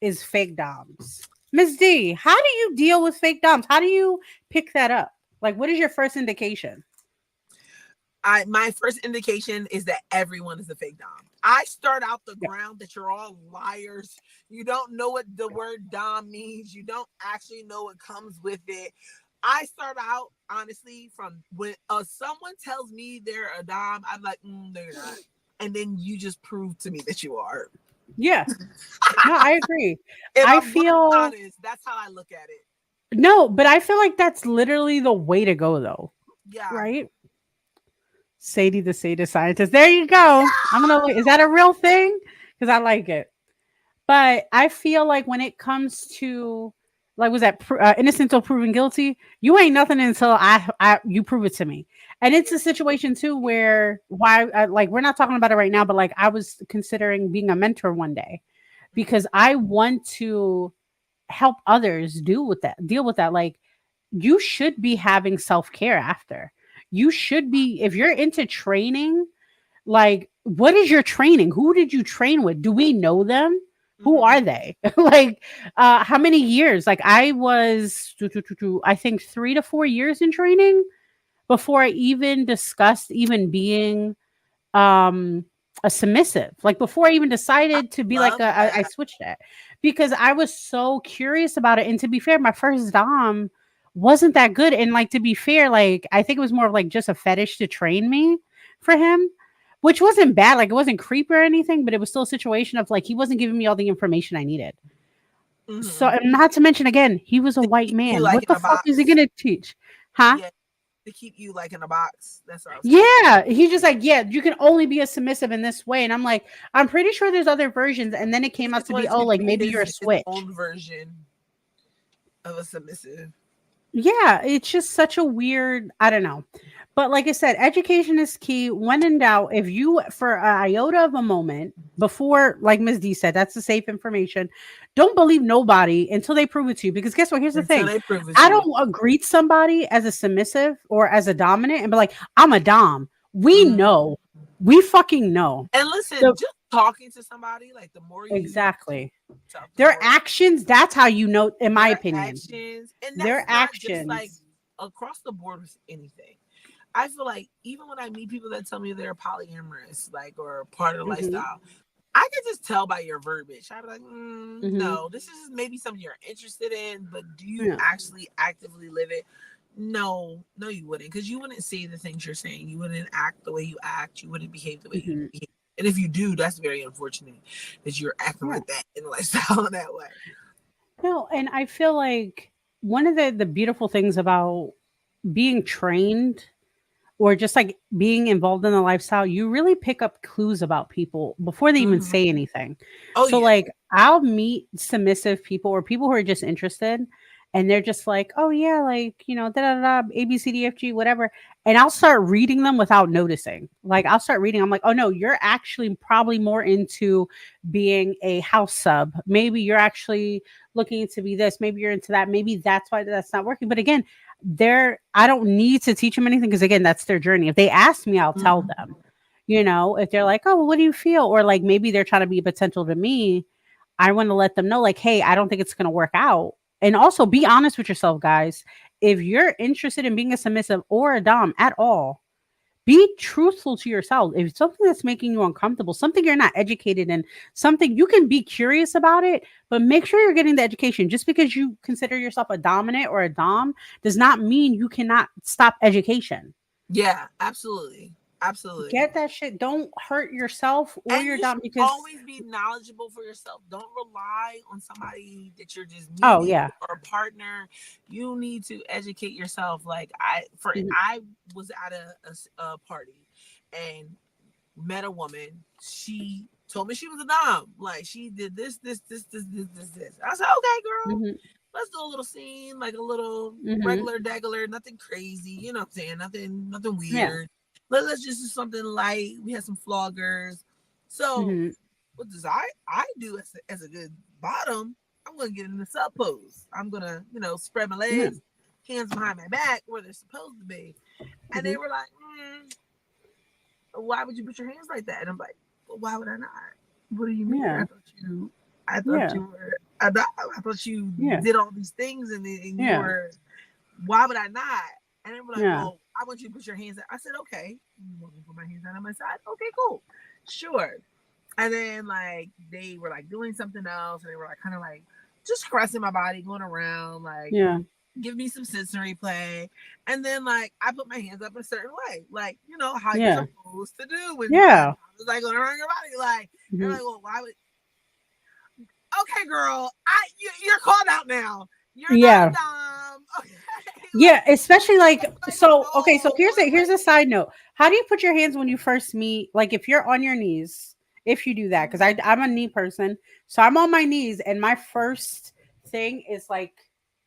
is fake doms. Miss D, how do you deal with fake doms? How do you pick that up? Like, what is your first indication? My first indication is that everyone is a fake dom. I start out the Yeah. ground that you're all liars. You don't know what the word dom means. You don't actually know what comes with it. I start out honestly from when someone tells me they're a dom, I'm like, they're not. And then you just prove to me that you are. Yeah. No, I agree. If I I'm being feel honest, that's how I look at it. no, but I feel like that's literally the way to go, though. Yeah. Right? Sadie the sadist scientist. There you go. I'm gonna. Is that a real thing? Because I like it. But I feel like when it comes to like, was that innocent until proven guilty? You ain't nothing until you prove it to me. And it's a situation too where like we're not talking about it right now, but like I was considering being a mentor one day because I want to help others deal with that. Like you should be having self-care after. You should be if you're into training, like what is your training? Who did you train with? Do we know them? Who Mhm. are they? Like how many years? Like I was I think 3 to 4 years in training before I even discussed even being um a submissive. Like before I even decided to be like Love that. I switched it because I was so curious about it. And to be fair, my first dom wasn't that good. And like to be fair, like I think it was more of like just a fetish to train me for him, which wasn't bad. Like it wasn't creepy or anything, but it was still a situation of like he wasn't giving me all the information I needed. So Mhm. and not to mention again, he was a white Keep you man. like What in the a fuck is he box. gonna teach? Huh? Yeah, to keep you like in a box. That's what I was saying. Yeah, he's just like, yeah, you can only be a submissive in this way. And I'm like, I'm pretty sure there's other versions. And then it He came out just to be, wanted oh, to like be maybe you're a his switch. own version of a submissive. Yeah, it's just such a weird, I don't know. But like I said, education is key. When in doubt, if you, for a iota of a moment, before, like Ms. D said, that's the safe information. Don't believe nobody until they prove it to you. Because guess what? Here's the Until thing. they prove it I to you. don't greet somebody as a submissive or as a dominant and be like, I'm a dom. We Mhm. know. We fucking know. And listen, So just talking to somebody, like the more you exactly. talk, the Their more actions, that's how you know, in my their opinion. actions, and Their that's not just like actions. across the board with anything. I feel like even when I meet people that tell me they're polyamorous, like or part of the Mhm, lifestyle, I can just tell by your verbiage. I'd be like, mhm. no, this is maybe something you're interested in, but do you Yeah. actually actively live it? No, you wouldn't, because you wouldn't say the things you're saying. You wouldn't act the way you act. You wouldn't behave the way you Mhm. behave. And if you do, that's very unfortunate that you're acting Yeah. like that in a lifestyle in that way. No, and I feel like one of the beautiful things about being trained or just like being involved in the lifestyle, you really pick up clues about people before they even Mhm. say anything. Oh So yeah. like I'll meet submissive people or people who are just interested and they're just like, oh yeah, like, da da da, A B C D F G, whatever. And I'll start reading them without noticing. Like I'll start reading. I'm like, oh no, you're actually probably more into being a house sub. Maybe you're actually looking to be this. Maybe you're into that. Maybe that's why that's not working. But again, I don't need to teach them anything because again, that's their journey. If they ask me, I'll tell them. If they're like, oh, well, what do you feel? Or like maybe they're trying to be a potential to me. I want to let them know, like, hey, I don't think it's going to work out. And also be honest with yourself, guys. If you're interested in being a submissive or a dom at all, be truthful to yourself. If it's something that's making you uncomfortable, something you're not educated in, something you can be curious about it, but make sure you're getting the education. Just because you consider yourself a dominant or a dom does not mean you cannot stop education. Yeah, absolutely. Absolutely. Get that shit. Don't hurt yourself or and your you dom should because always be knowledgeable for yourself. Don't rely on somebody that you're just meeting oh yeah or a partner. You need to educate yourself. Like I was at a party and met a woman. She told me she was a dom. Like she did this. I said, okay, girl. Mhm. Let's do a little scene, like a little Mhm. regular degular, nothing crazy. You know what I'm saying? Nothing weird. Yeah. Let's just do something light. We had some floggers. So Mhm. what does I do as a good bottom? I'm gonna get in the sub pose. I'm gonna, spread my legs, hands behind my back where they're supposed to be. And they were like, why would you put your hands like that? And I'm like, well, why would I not? What do you mean? Yeah. I thought you were I thought you did all these things and you were, why would I not? And they were like, well, I want you to put your hands out. I said, okay. You want me to put my hands out on my side? Okay, cool. Sure. And then like they were like doing something else and they were like kind of like just caressing my body, going around, like give me some sensory play. And then like I put my hands up a certain way, like how you're supposed to do when it's like going around your body. Like they're like, well, why would okay, girl, you're called out now. You're not dumb. Okay. Yeah, especially like so. Okay, so here's a side note. How do you put your hands when you first meet? Like if you're on your knees, if you do that, because I'm a knee person, so I'm on my knees, and my first thing is like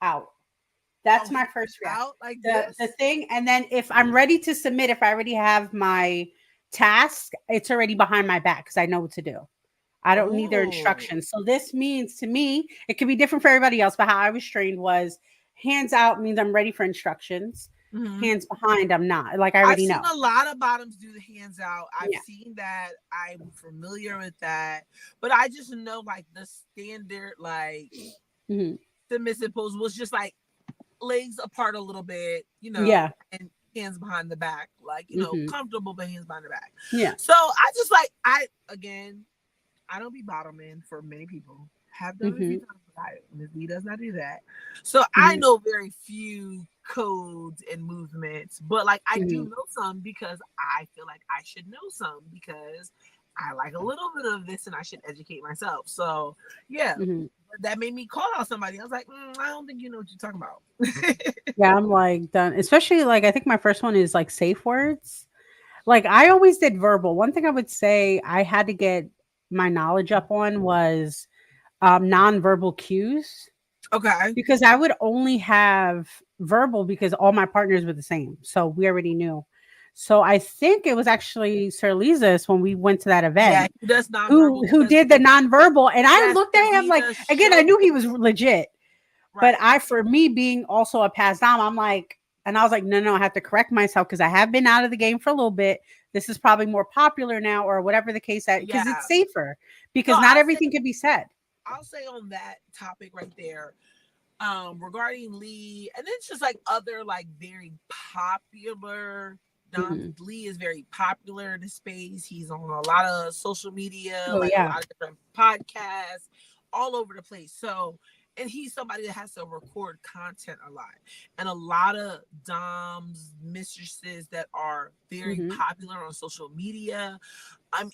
out. That's my first reaction. Out like the thing, and then if I'm ready to submit, if I already have my task, it's already behind my back because I know what to do. I don't need their instructions. So this means to me, it could be different for everybody else, but how I was trained was hands out means I'm ready for instructions. Hands behind, I'm not. Like I already know. I've seen a lot of bottoms do the hands out. I've seen that. I'm familiar with that. But I just know like the standard like submissive pose was just like legs apart a little bit, and hands behind the back, like comfortable but hands behind the back. Yeah. So I just like I don't be bottoming for many people. Have done a few times, but Ms. D does not do that. So I know very few codes and movements, but like I do know some because I feel like I should know some because I like a little bit of this and I should educate myself. So that made me call out somebody. I was like, I don't think you know what you're talking about. Yeah, I'm like done. Especially like I think my first one is like safe words. Like I always did verbal. One thing I would say I had to get my knowledge up on was nonverbal cues. Okay. Because I would only have verbal because all my partners were the same. So we already knew. So I think it was actually Sir Lisa's when we went to that event. Yeah, he does who did the nonverbal. And I looked at him like, again, I knew he was legit. Right. But for me being also a past dom, I'm like, and I was like, no, I have to correct myself because I have been out of the game for a little bit. This is probably more popular now or whatever the case that because it's safer because not everything can be said. I'll say on that topic right there, regarding Lee, and it's just like other like very popular Lee is very popular in the space. He's on a lot of social media, a lot of different podcasts, all over the place. So, and he's somebody that has to record content a lot. And a lot of doms, mistresses that are very popular on social media.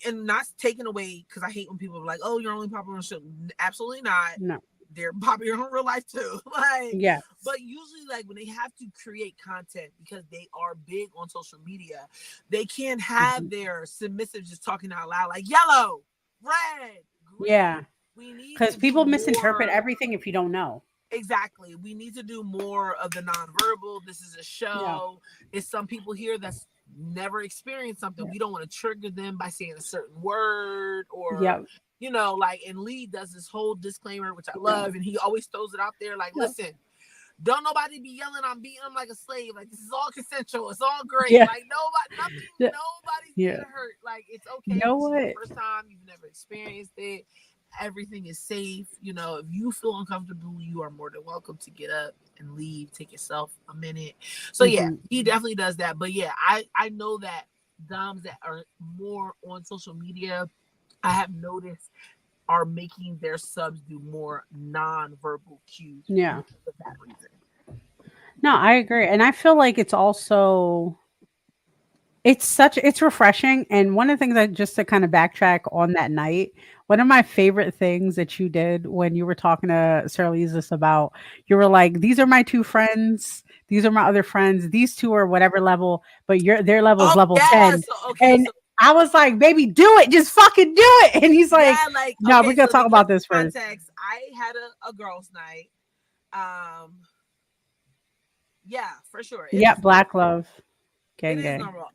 And not taken away, because I hate when people are like, oh, you're only popular on social. Absolutely not. No. They're popular in real life too. But usually like when they have to create content because they are big on social media, they can't have their submissive just talking out loud like yellow, red, green. Yeah. Because people misinterpret everything if you don't know. exactly. We need to do more of the nonverbal. This is a show. It's some people here that's never experienced something. We don't want to trigger them by saying a certain word or Yep. like, and Lee does this whole disclaimer, which I love, and he always throws it out there like, listen, don't nobody be yelling, I'm beating them like a slave. Like, this is all consensual. It's all great. Yeah. Like, nobody's Yeah. gonna hurt. Like, it's okay. You know This is what? the first time you've never experienced it. Everything is safe. If you feel uncomfortable, you are more than welcome to get up and leave. Take yourself a minute. So yeah, he definitely does that. But yeah, I know that doms that are more on social media, I have noticed, are making their subs do more non-verbal cues. Yeah. For that reason. No, I agree. And I feel like it's also it's refreshing. And one of the things that, just to kind of backtrack on that night, one of my favorite things that you did when you were talking to Sir Lizus about, you were like, these are my two friends, these are my other friends, these two are whatever level, but their level is level 10. And I was like, baby, do it, just fucking do it. And he's like, no, we're gonna talk about this first. I had a girls' night. Yeah, for sure. Yeah, Black Love. It is normal.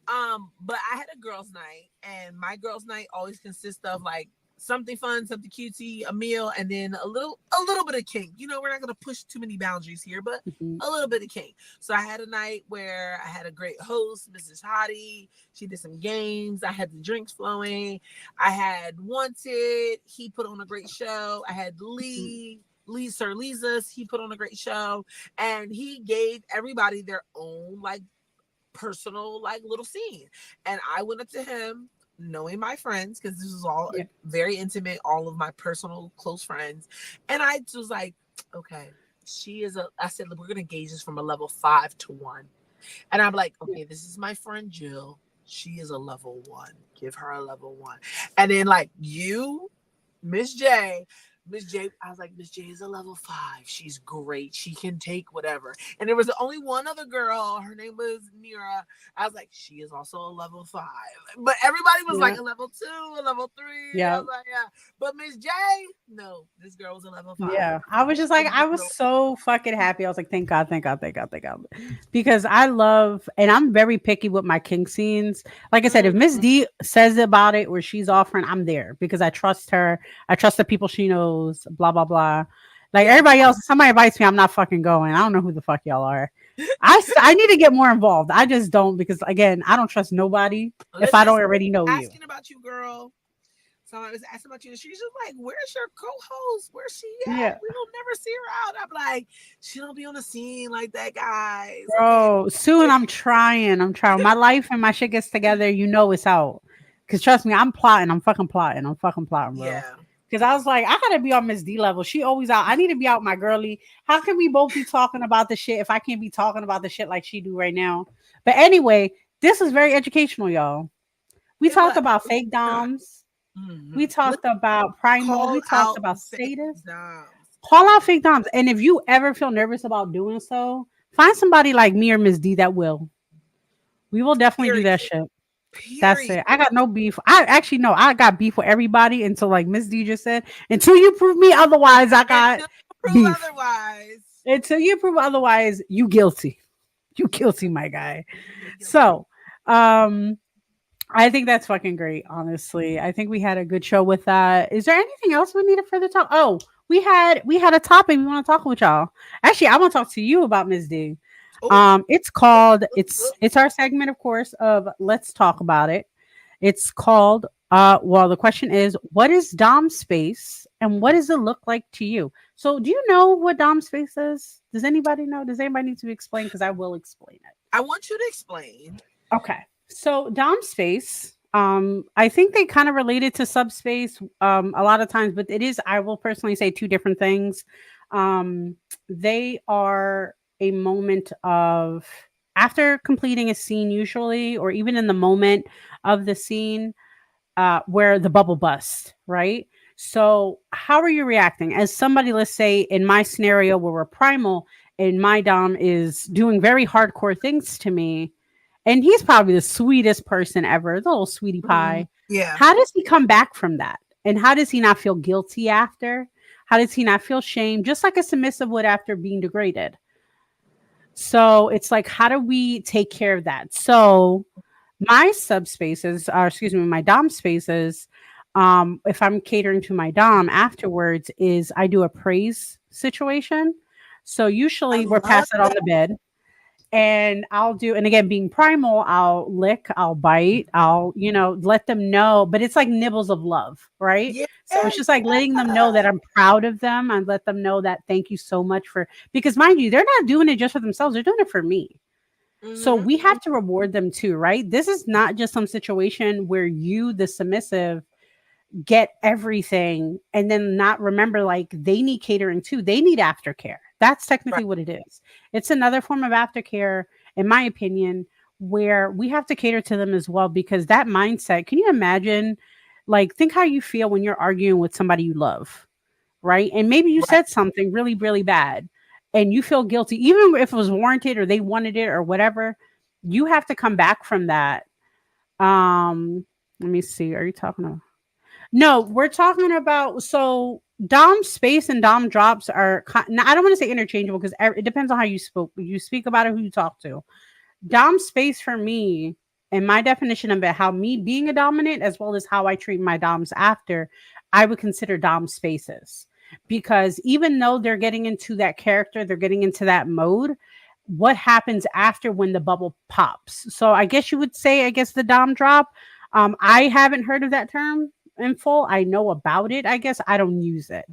But I had a girls' night, and my girls' night always consists of like something fun, something cutesy, a meal, and then a little bit of kink. We're not gonna push too many boundaries here, but a little bit of kink. So I had a night where I had a great host, Mrs. Hottie. She did some games. I had the drinks flowing. I had Wanted. He put on a great show. I had Sir Lizus. He put on a great show, and he gave everybody their own like personal like little scene. And I went up to him, knowing my friends, because this was all very intimate, all of my personal close friends, and I was like, okay, I said, look, we're gonna gauge this from a level 5 to 1, and I'm like, okay, this is my friend Jill, she is a level 1, give her a level 1. And then like you, Miss J, I was like, Miss J is a level 5. She's great. She can take whatever. And there was only one other girl. Her name was Mira. I was like, she is also a level 5. But everybody was like a level 2, a level 3. Yeah. I was like, yeah. But Miss J, no, this girl was a level 5. Yeah. I was just like, I was so fucking happy. I was like, thank God. Because I love, and I'm very picky with my kink scenes. Like I said, if Miss D says about it or she's offering, I'm there because I trust her. I trust the people she knows. Blah blah blah. Like everybody else, somebody invites me, I'm not fucking going. I don't know who the fuck y'all are. I need to get more involved. I just don't, because again, I don't trust nobody if I don't already know you. Asking about you, girl. Somebody was asking about you. She's just like, "Where's your co-host? Where's she at? Yeah. We will never see her out." I'm like, she don't be on the scene like that, guys. Bro, soon I'm trying. My life and my shit gets together. It's out. Because trust me, I'm fucking plotting, bro. Yeah. Because I was like, I gotta be on Miss D level. She always out. I need to be out my girly. How can we both be talking about the shit if I can't be talking about the shit like she do right now? But anyway, this is very educational, y'all. We talked about fake doms. We talked about primal. We talked about status. Call out fake doms. And if you ever feel nervous about doing so, find somebody like me or Miss D that will. We will definitely do that shit. That's it. I got no beef. I got beef with everybody until, like Miss D just said, until you prove me otherwise, I got beef. Until you prove otherwise, you guilty. You guilty, my guy. So, I think that's fucking great, honestly. I think we had a good show with that. Is there anything else we need to further talk? Oh, we had a topic we want to talk with y'all. Actually, I want to talk to you about Miss D. It's called it's our segment, of course, of Let's Talk About It. It's called the question is, what is Dom space and what does it look like to you? So do you know what Dom space is? Does anybody know? Does anybody need to explain? Because I will explain it. I want you to explain. Okay. So Dom space, I think they kind of related to subspace a lot of times, but it is, I will personally say, two different things. They are a moment of, after completing a scene usually, or even in the moment of the scene, where the bubble busts, right? So how are you reacting as somebody? Let's say in my scenario where we're primal and my dom is doing very hardcore things to me, and he's probably the sweetest person ever, the little sweetie pie. Yeah. How does he come back from that? And how does he not feel guilty after? How does he not feel shame? Just like a submissive would after being degraded. So it's like, how do we take care of that? So my subspaces, or excuse me, my dom spaces, if I'm catering to my dom afterwards, is I do a praise situation. So I usually we're love passed it on the bed, and I'll do, and again, being primal, I'll lick, I'll bite, I'll, let them know, but it's like nibbles of love, right? yeah, So it's just like letting them know that I'm proud of them, and let them know that thank you so much for, because mind you, they're not doing it just for themselves, they're doing it for me. So hmm we have to reward them too, right? This is not just some situation where you, the submissive, get everything and then not remember, like, they need catering too. They need aftercare. That's right. technically what it is. It's another form of aftercare, in my opinion, where we have to cater to them as well, because that mindset, can you imagine? Like, think how you feel when you're arguing with somebody you love, right? And maybe you Right. said something really, really bad and you feel guilty, even if it was warranted or they wanted it or whatever. You have to come back from that. Let me see. Are you talking about? No, we're talking about, so Dom space and Dom drops are now, I don't want to say interchangeable, because it depends on how you speak about it, who you talk to. Dom space for me, and my definition of it, how me being a dominant as well as how I treat my doms after, I would consider Dom spaces, because even though they're getting into that character, they're getting into that mode. What happens after when the bubble pops? So I guess you would say, I guess, the Dom drop. I haven't heard of that term in full. I know about it. I guess I don't use it.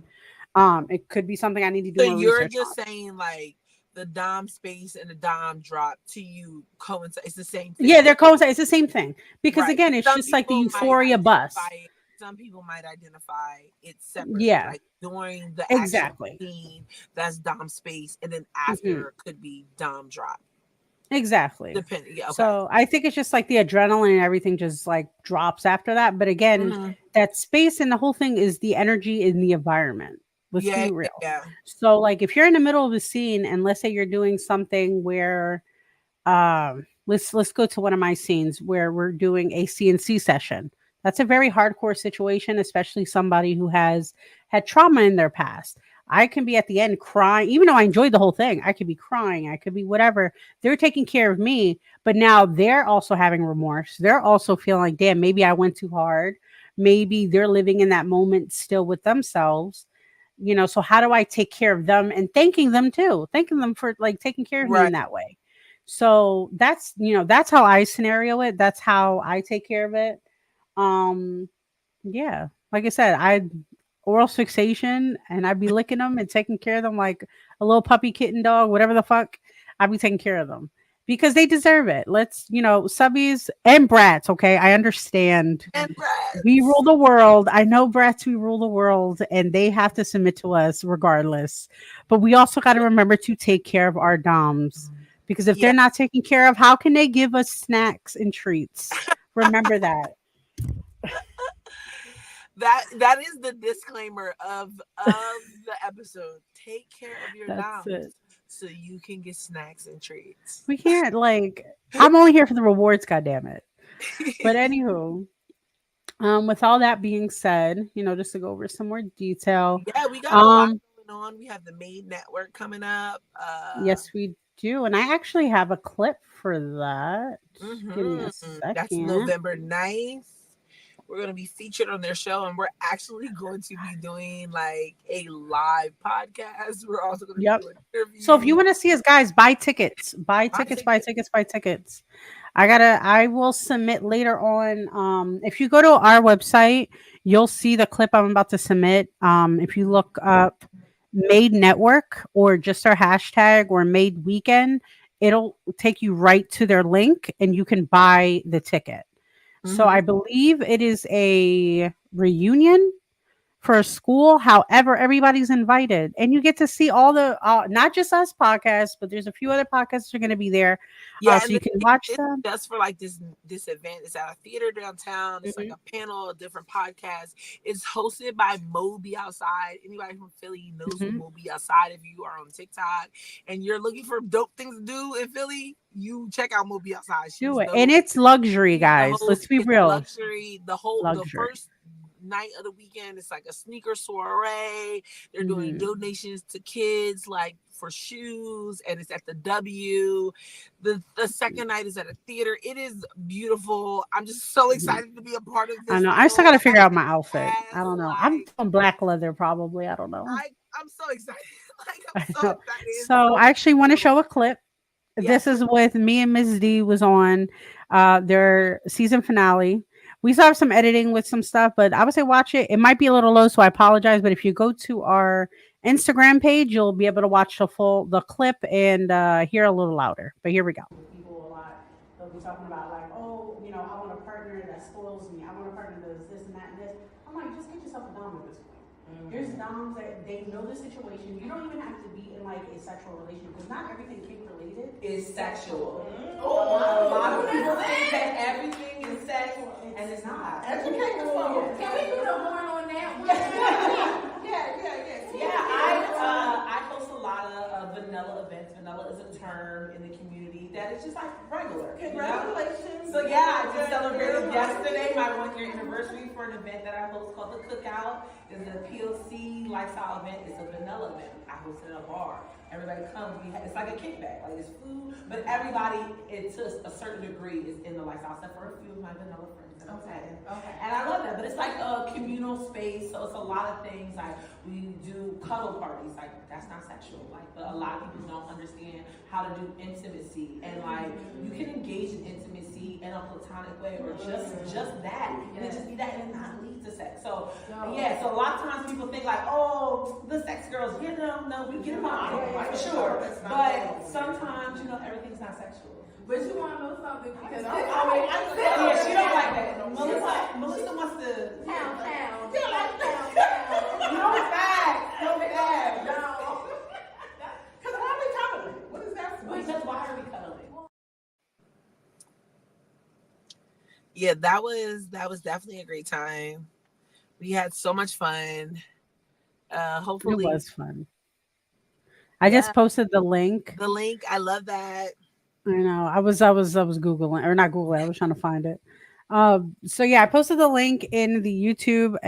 It could be something I need to do So more you're research just on. saying like the dom space and the dom drop to you coincide. It's the same Yeah, thing, they're coincide. It's the same thing, because right? again, it's Some just like the people might euphoria bus. identify it. Some people might identify it separately, Yeah, like during the actual exactly. scene, that's dom space, and then Hmm. after could be dom drop, Exactly. depending. Yeah, okay. So I think it's just like the adrenaline and everything just like drops after that. But again, hmm that space and the whole thing is the energy in the environment. Let's Yeah, be yeah, real. yeah. So like if you're in the middle of a scene and let's say you're doing something where let's go to one of my scenes where we're doing a CNC session. That's a very hardcore situation, especially somebody who has had trauma in their past. I can be at the end crying, even though I enjoyed the whole thing. I could be crying, I could be whatever. They're taking care of me, but now they're also having remorse. They're also feeling like, damn, maybe I went too hard. Maybe they're living in that moment still with themselves. So how do I take care of them and thanking them too? Thanking them for like taking care of me in Right. that way. So that's how I scenario it. That's how I take care of it. Um, yeah, like I said, I oral fixation and I'd be licking them and taking care of them like a little puppy kitten dog, whatever the fuck. I'd be taking care of them because they deserve it. Subbies and brats. Okay, I understand. And We rats. rule the world. I know brats, we rule the world, and they have to submit to us regardless. But we also got to remember to take care of our doms, because if Yeah, they're not taken care of, how can they give us snacks and treats? Remember that. that is the disclaimer of the episode. Take care of your That's doms it. so you can get snacks and treats. We can't, like, I'm only here for the rewards, god damn it. But anywho, with all that being said, just to go over some more detail. Yeah, we got a lot Um, going on. We have the Made Network coming up. yes, we do. And I actually have a clip for that. Give me a That's second. November 9th. We're going to be featured on their show, and we're actually going to be doing like a live podcast. We're also going to be Yep. doing So if you interviews. want to see us, guys, buy tickets. Buy I tickets, think buy tickets, buy tickets. I will submit later on. If you go to our website, you'll see the clip I'm about to submit. If you look up Made Network or just our hashtag or Made Weekend, it'll take you right to their link and you can buy the ticket. So Mhm. I believe it is a reunion for a school. However, everybody's invited, and you get to see all the not just us podcasts, but there's a few other podcasts that are going to be there, Yeah, so and you can watch it's them. just for like this event. It's at a theater downtown. It's like Mhm. a panel of different podcasts. It's hosted by Moby Outside. Anybody from Philly knows who Mhm. Moby Outside. If you are on TikTok and you're looking for dope things to do in Philly, you check out Moby Outside. She's Do it, and dope. it's luxury, She's the guys. host. Let's be It's real, luxury. The luxury. first night of the weekend. It's like a sneaker soiree. They're doing Mhm. donations to kids, like for shoes, and it's at the W. The second night is at a theater. It is beautiful. I'm just so excited to be a part of I this. know. I still got to figure out my little outfit. I don't know. ass, I'm like, on black leather probably. I don't know. I'm so excited. Like, I I'm so know. excited. It's So so I actually want to show a clip. Yes. This is with me and Ms. D was on their season finale. We still have some editing with some stuff, but I would say watch it. It might be a little low, so I apologize. But if you go to our Instagram page, you'll be able to watch the clip and hear a little louder. But here we go. People a lot. They'll be talking about like, oh, you know, I want a partner that spoils me. I want a partner that does this and that and this. I'm like, just get yourself a dom at this point. There's doms that they know the situation. You don't even have to be in like a sexual relationship because not everything kink related is sexual. A lot of people think that everything is sexual, and it's not. Educate the folks. Can we do the horn on that one? Yeah, I host a lot of vanilla events. Vanilla is a term in the community that is just like regular. Congratulations. So yeah, I just celebrated yesterday my 1-year anniversary for an event that I host called The Cookout. It's a POC lifestyle event. It's a vanilla event. I hosted at a bar. Everybody comes. It's like a kickback. Like it's food, but everybody, to a certain degree, is in the lifestyle. Except for a few of my vanilla friends. Okay. And I love that. But it's like a communal space. So it's a lot of things. Like we do cuddle parties. Like that's not sexual. Like, but a lot of people don't understand how to do intimacy. And like you can engage in intimacy in a platonic way, or just that, and it just be that, and it not lead to sex. So yeah. So a lot of times people think like, oh, the sex girls get them. No, we get them out. For sure. But sometimes, everything's not sexual. But you want to know something because Yeah, she don't like that. Melissa wants to. pound. No facts. No facts. No. Because why are we cuddling? What is that for? Because why are we cuddling? Yeah, that was definitely a great time. We had so much fun. Hopefully It was fun. I just posted the link. the link. I love that. I know. I was Googling, or not Googling. I was trying to find it. So yeah, I posted the link in the YouTube,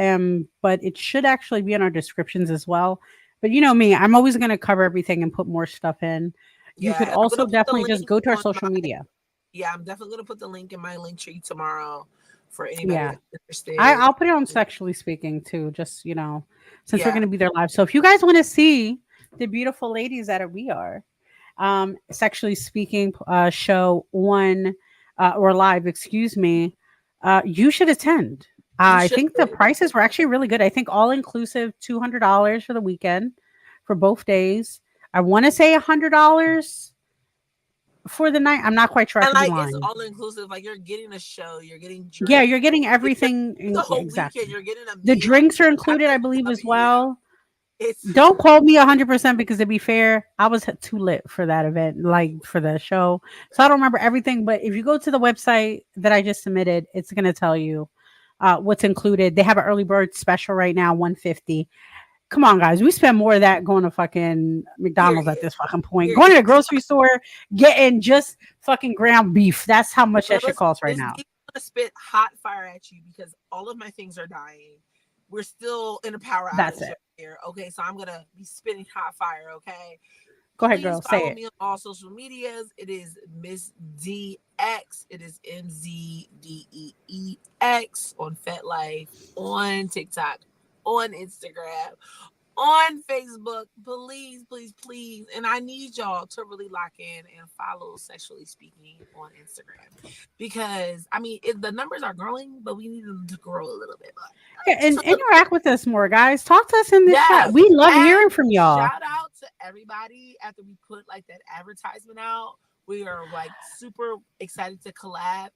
but it should actually be in our descriptions as well. But you know me, I'm always going to cover everything and put more stuff in. You Yeah, could I'm also gonna put the definitely just link go to our on social my- media. Yeah, I'm definitely gonna put the link in my link tree tomorrow for anybody Yeah. that's interested. I'll put it on Sexually Speaking too, just since we're Yeah. going to be there live. So if you guys want to see the beautiful ladies that we are, Sexually Speaking show on or live, excuse me, you should attend. I think the prices were actually really good. I think all inclusive $200 for the weekend for both days. I want to say $100 for the night. I'm not quite sure. I And could be like it's lying. all inclusive. Like you're getting a show, you're getting drinks. Yeah, you're getting everything. the whole Exactly. weekend. You're getting a The meal. drinks are included, I believe, as well. It's Don't quote me 100% because to be fair, I was too lit for that event, like for the show. So I don't remember everything. But if you go to the website that I just submitted, it's going to tell you what's included. They have an early bird special right now, $150. Come on, guys. We spend more of that going to fucking McDonald's at this fucking point. Going to the grocery store, getting just fucking ground beef. That's how much that shit costs right now. I'm gonna spit hot fire at you because all of my things are dying. We're still in a power That's outage it. here. Okay, so I'm gonna be spitting hot fire. Okay. Go ahead, Please girl. follow Say it. me on all social medias. It is Miss DX. It is MZDEEX on FetLife, on TikTok, on Instagram, on Facebook. Please. And I need y'all to really lock in and follow Sexually Speaking on Instagram. Because the numbers are growing, but we need them to grow a little bit more. Yeah, and interact with us more, guys. Talk to us in the Yes. chat. We love And hearing from y'all. Shout out to everybody after we put like that advertisement out. We are like super excited to collab.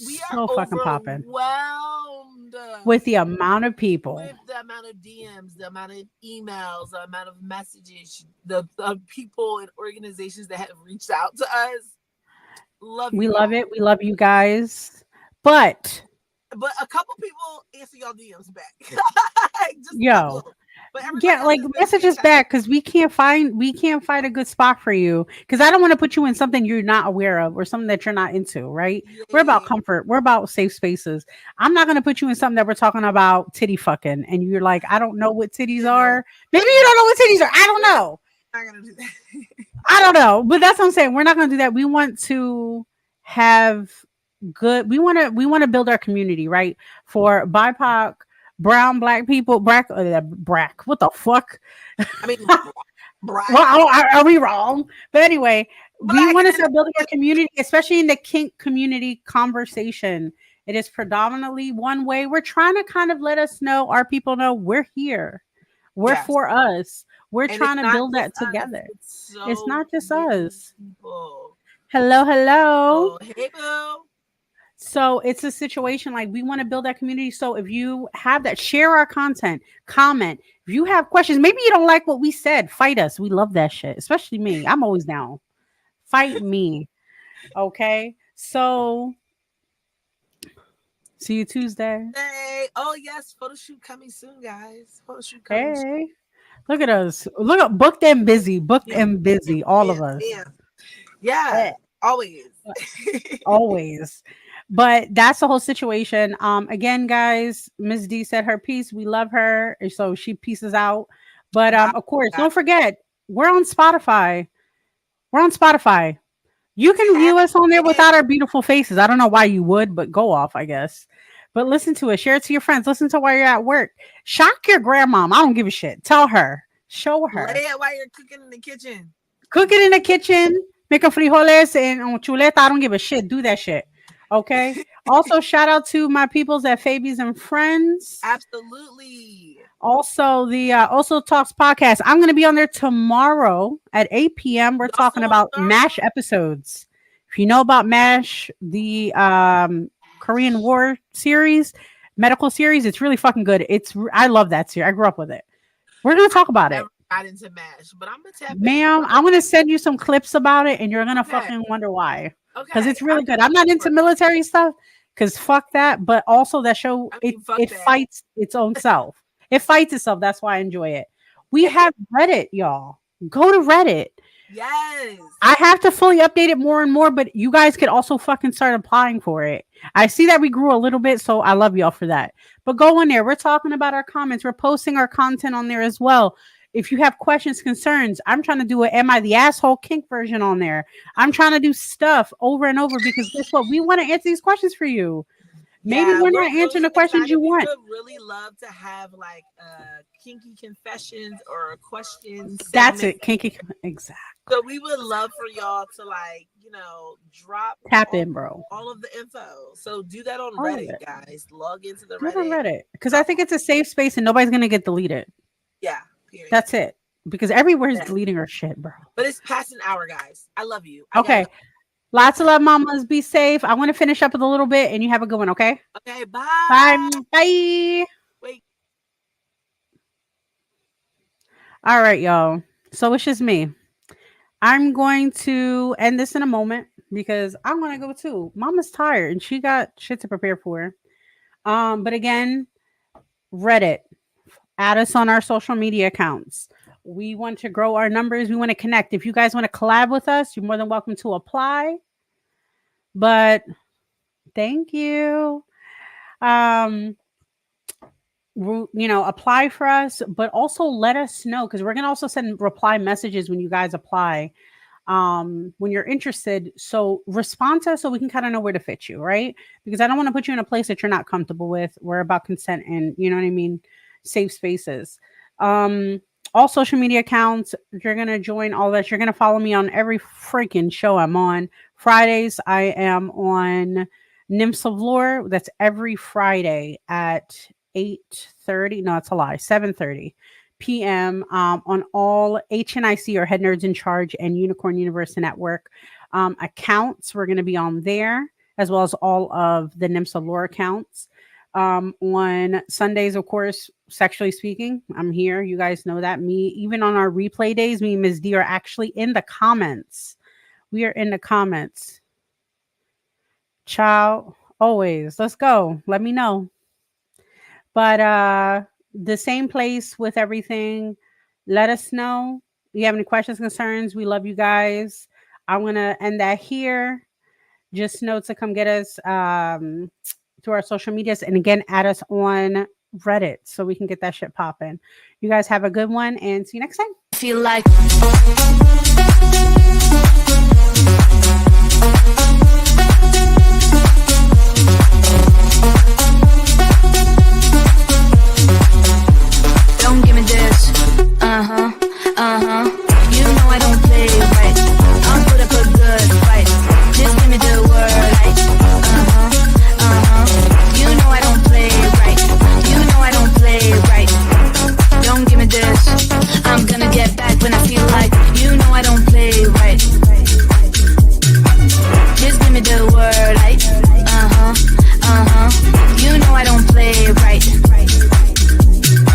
We So are fucking popping. overwhelmed With the amount of people. with the amount of DMs, the amount of emails, the amount of messages, the people and organizations that have reached out to us. We love it. We love you guys. But But a couple people answer y'all DMs back. Just a Yo. couple. But everybody Yeah, else like is gonna message say us that. back because we can't find a good spot for you because I don't want to put you in something you're not aware of or something that you're not into, right? We're about Yeah. comfort. We're about safe spaces. I'm not gonna put you in something that we're talking about titty fucking and you're like, I don't know what titties You know, are. Maybe you don't know what titties are. I don't know. I'm not gonna do that. I don't know. But that's what I'm saying. We're not gonna do that. We want to have good we want to build our community, right? For BIPOC, brown, black people, brack. What the fuck? I mean, black, Well, are we wrong? But anyway, we black, want to and start building a community, especially in the kink community conversation. It is predominantly one way. We're trying to kind of let us know, our people know we're here. We're yes. for us. We're And it's trying to not build just that us. together. It's It's so not just many us. people. Hello, hello. Oh, hey, boo. So it's a situation like we want to build that community. So if you have that, share our content, comment. If you have questions, maybe you don't like what we said, fight us. We love that shit, especially me. I'm always down. Fight me. Okay. So see you Tuesday. Hey, oh yes, photo shoot coming soon, guys. Photo shoot coming soon. Hey, look at us. Look at booked and busy, booked Yeah. and busy, all of Yeah, us. yeah, Eh, always. always. But that's the whole situation. Again, guys, Ms. D said her piece. We love her. And so she pieces out. But Bye, of course, guys. don't forget, we're on Spotify. We're on Spotify. You can view us on there without our beautiful faces. I don't know why you would, but go off, I guess. But listen to it. Share it to your friends. Listen to while you're at work. Shock your grandmom. I don't give a shit. Tell her. Show her. Lay it while you're cooking in the kitchen. Cook it in the kitchen. Make a frijoles and chuleta. I don't give a shit. Do that shit. Okay. Also, shout out to my peoples at Fabies and Friends. Absolutely. Also, the Also Talks podcast. I'm going to be on there tomorrow at 8 p.m. We're Y'all talking still about on MASH episodes. If you know about MASH, the Korean War series, medical series, it's really fucking good. I love that series. I grew up with it. We're going to talk about it. Never got into MASH, but I'm gonna tap in. Ma'am, I'm going to send you some clips about it and you're going to Okay. fucking wonder why. Okay, Because it's really I'm good. I'm not into military stuff because fuck that. But also that show, I mean, fuck it that. fights its own self. It fights itself. That's why I enjoy it. We have Reddit, y'all. Go to Reddit. Yes. I have to fully update it more and more, but you guys could also fucking start applying for it. I see that we grew a little bit, so I love y'all for that. But go in there. We're talking about our comments. We're posting our content on there as well. If you have questions, concerns, I'm trying to do a Am I the Asshole kink version on there. I'm trying to do stuff over and over because guess what? We want to answer these questions for you. Maybe we're not answering the questions you want. We would really love to have like kinky confessions or questions. That's it. Kinky. Exactly. So we would love for y'all to like, drop Tap in, bro. all of the info. So do that on All of Reddit, it. guys. Log into the Do it on Reddit. Reddit because I think it's a safe space and nobody's gonna get deleted. Yeah. Period. That's it. Because everywhere's Yeah. deleting our shit, bro. But it's past an hour, guys. I love you. I Okay. gotta Lots of love, mamas. Be safe. I want to finish up with a little bit and you have a good one, okay? go. Okay, bye. Bye. Bye. Wait. All right, y'all. So it's just me. I'm going to end this in a moment because I want to go too. Mama's tired and she got shit to prepare for. But again, Reddit. Add us on our social media accounts. We want to grow our numbers. We want to connect. If you guys want to collab with us, you're more than welcome to apply. But thank you. Apply for us, but also let us know because we're gonna also send reply messages when you guys apply. When you're interested, so respond to us so we can kind of know where to fit you, right? Because I don't want to put you in a place that you're not comfortable with. We're about consent and you know what I mean, safe spaces. All social media accounts, you're gonna join all that. You're gonna follow me on every freaking show I'm on. Fridays, I am on Nymphs of Lore. That's every Friday at 8:30. No, it's a lie. 7:30 p.m. On all HNIC or Head Nerds in Charge and Unicorn Universe Network accounts. We're going to be on there as well as all of the Nymphs of Lore accounts. On Sundays, of course, Sexually Speaking, I'm here. You guys know that. Me, even on our replay days, me and Ms. D are actually in the comments. We are in the comments. Ciao. Always. Let's go. Let me know. But the same place with everything. Let us know. If you have any questions, concerns, we love you guys. I'm going to end that here. Just know to come get us to our social medias. And again, add us on Reddit so we can get that shit popping. You guys have a good one and see you next time. Feel like